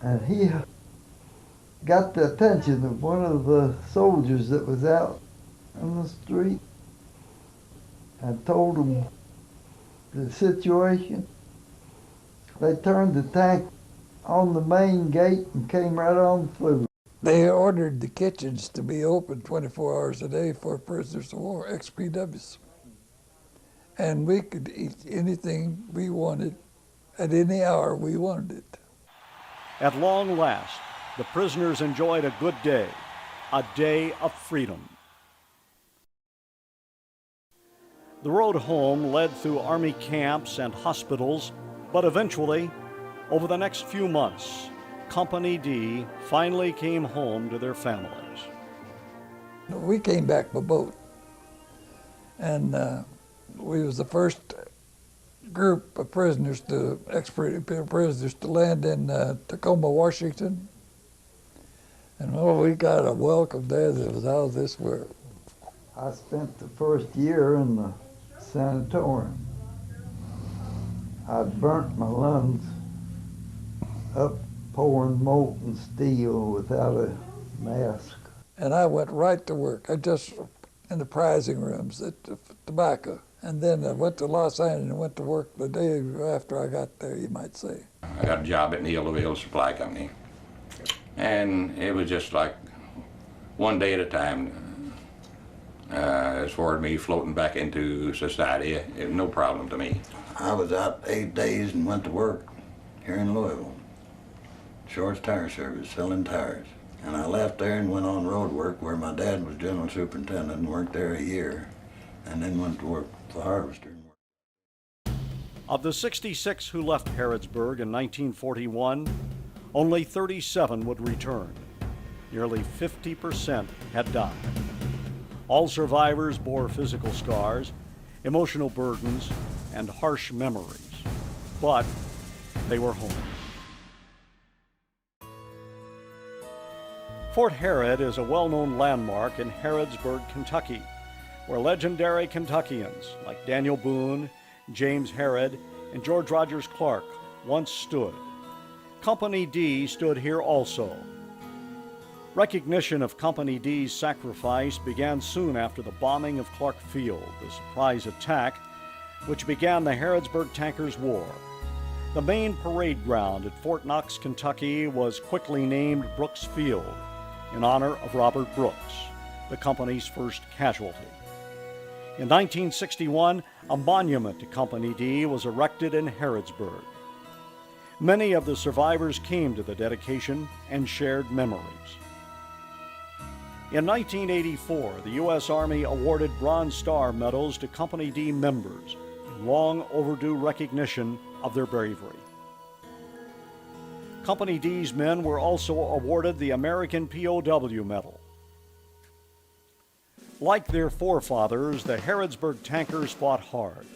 And he got the attention of one of the soldiers that was out on the street and told him the situation. They turned the tank on the main gate and came right on through. They ordered the kitchens to be open 24 hours a day for prisoners of war, ex-PWs. And we could eat anything we wanted at any hour we wanted it. At long last, the prisoners enjoyed a good day, a day of freedom. The road home led through Army camps and hospitals, but eventually, over the next few months, Company D finally came home to their families. We came back by boat, and we was the first group of prisoners prisoners to land in Tacoma, Washington. And we got a welcome there that was out of this world. I spent the first year in the sanatorium. I burnt my lungs up pouring molten steel without a mask. And I went right to work. I just in the prizing rooms at tobacco. And then I went to Los Angeles and went to work the day after I got there, you might say. I got a job at the Louisville Supply Company. And it was just like one day at a time. As far as me floating back into society, it was no problem to me. I was out 8 days and went to work here in Louisville. Shorts Tire Service, selling tires. And I left there and went on road work where my dad was general superintendent and worked there a year. And then went to work for Harvester. Of the 66 who left Harrodsburg in 1941, only 37 would return. Nearly 50% had died. All survivors bore physical scars, emotional burdens, and harsh memories. But they were home. Fort Harrod is a well-known landmark in Harrodsburg, Kentucky, where legendary Kentuckians like Daniel Boone, James Harrod, and George Rogers Clark once stood. Company D stood here also. Recognition of Company D's sacrifice began soon after the bombing of Clark Field, the surprise attack which began the Harrodsburg Tankers War. The main parade ground at Fort Knox, Kentucky was quickly named Brooks Field in honor of Robert Brooks, the company's first casualty. In 1961, a monument to Company D was erected in Harrodsburg. Many of the survivors came to the dedication and shared memories. In 1984, the U.S. Army awarded Bronze Star medals to Company D members in long overdue recognition of their bravery. Company D's men were also awarded the American POW Medal. Like their forefathers, the Harrodsburg Tankers fought hard,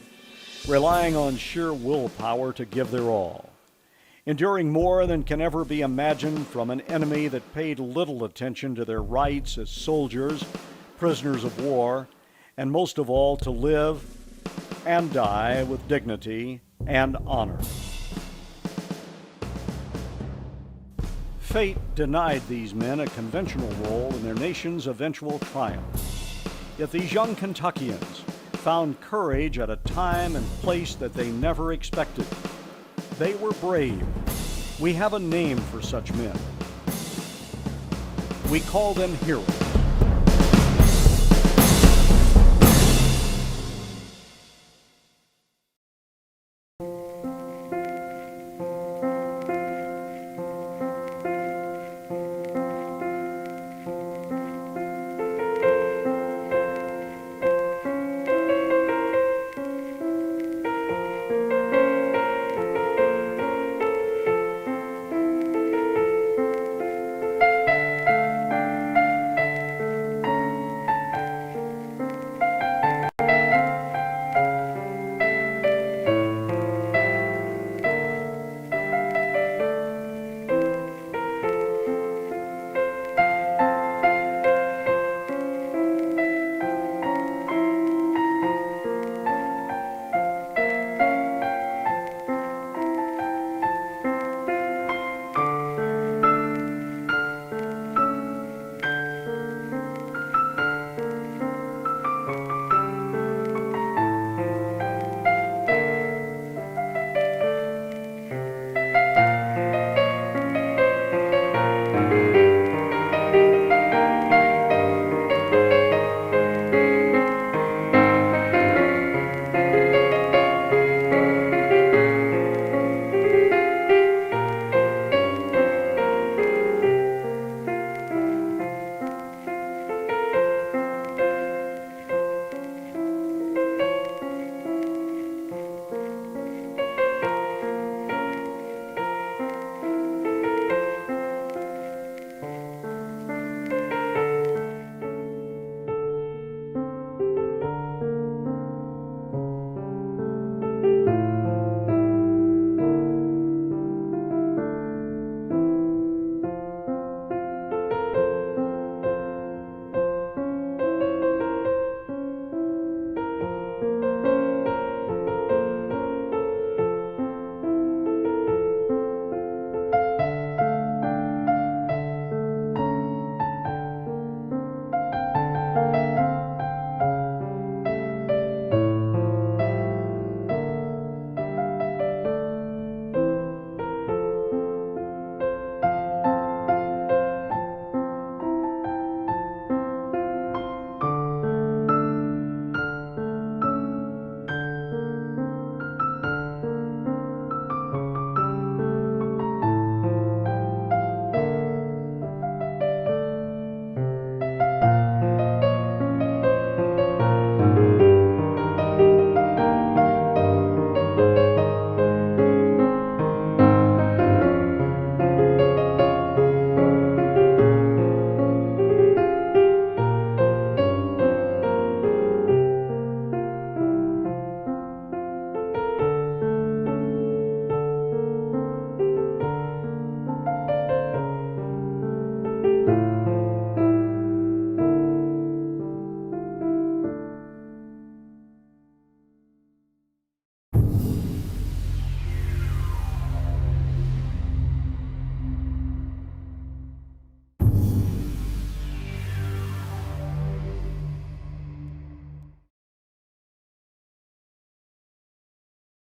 relying on sheer willpower to give their all, enduring more than can ever be imagined from an enemy that paid little attention to their rights as soldiers, prisoners of war, and most of all to live and die with dignity and honor. Fate denied these men a conventional role in their nation's eventual triumph. Yet these young Kentuckians found courage at a time and place that they never expected. They were brave. We have a name for such men. We call them heroes.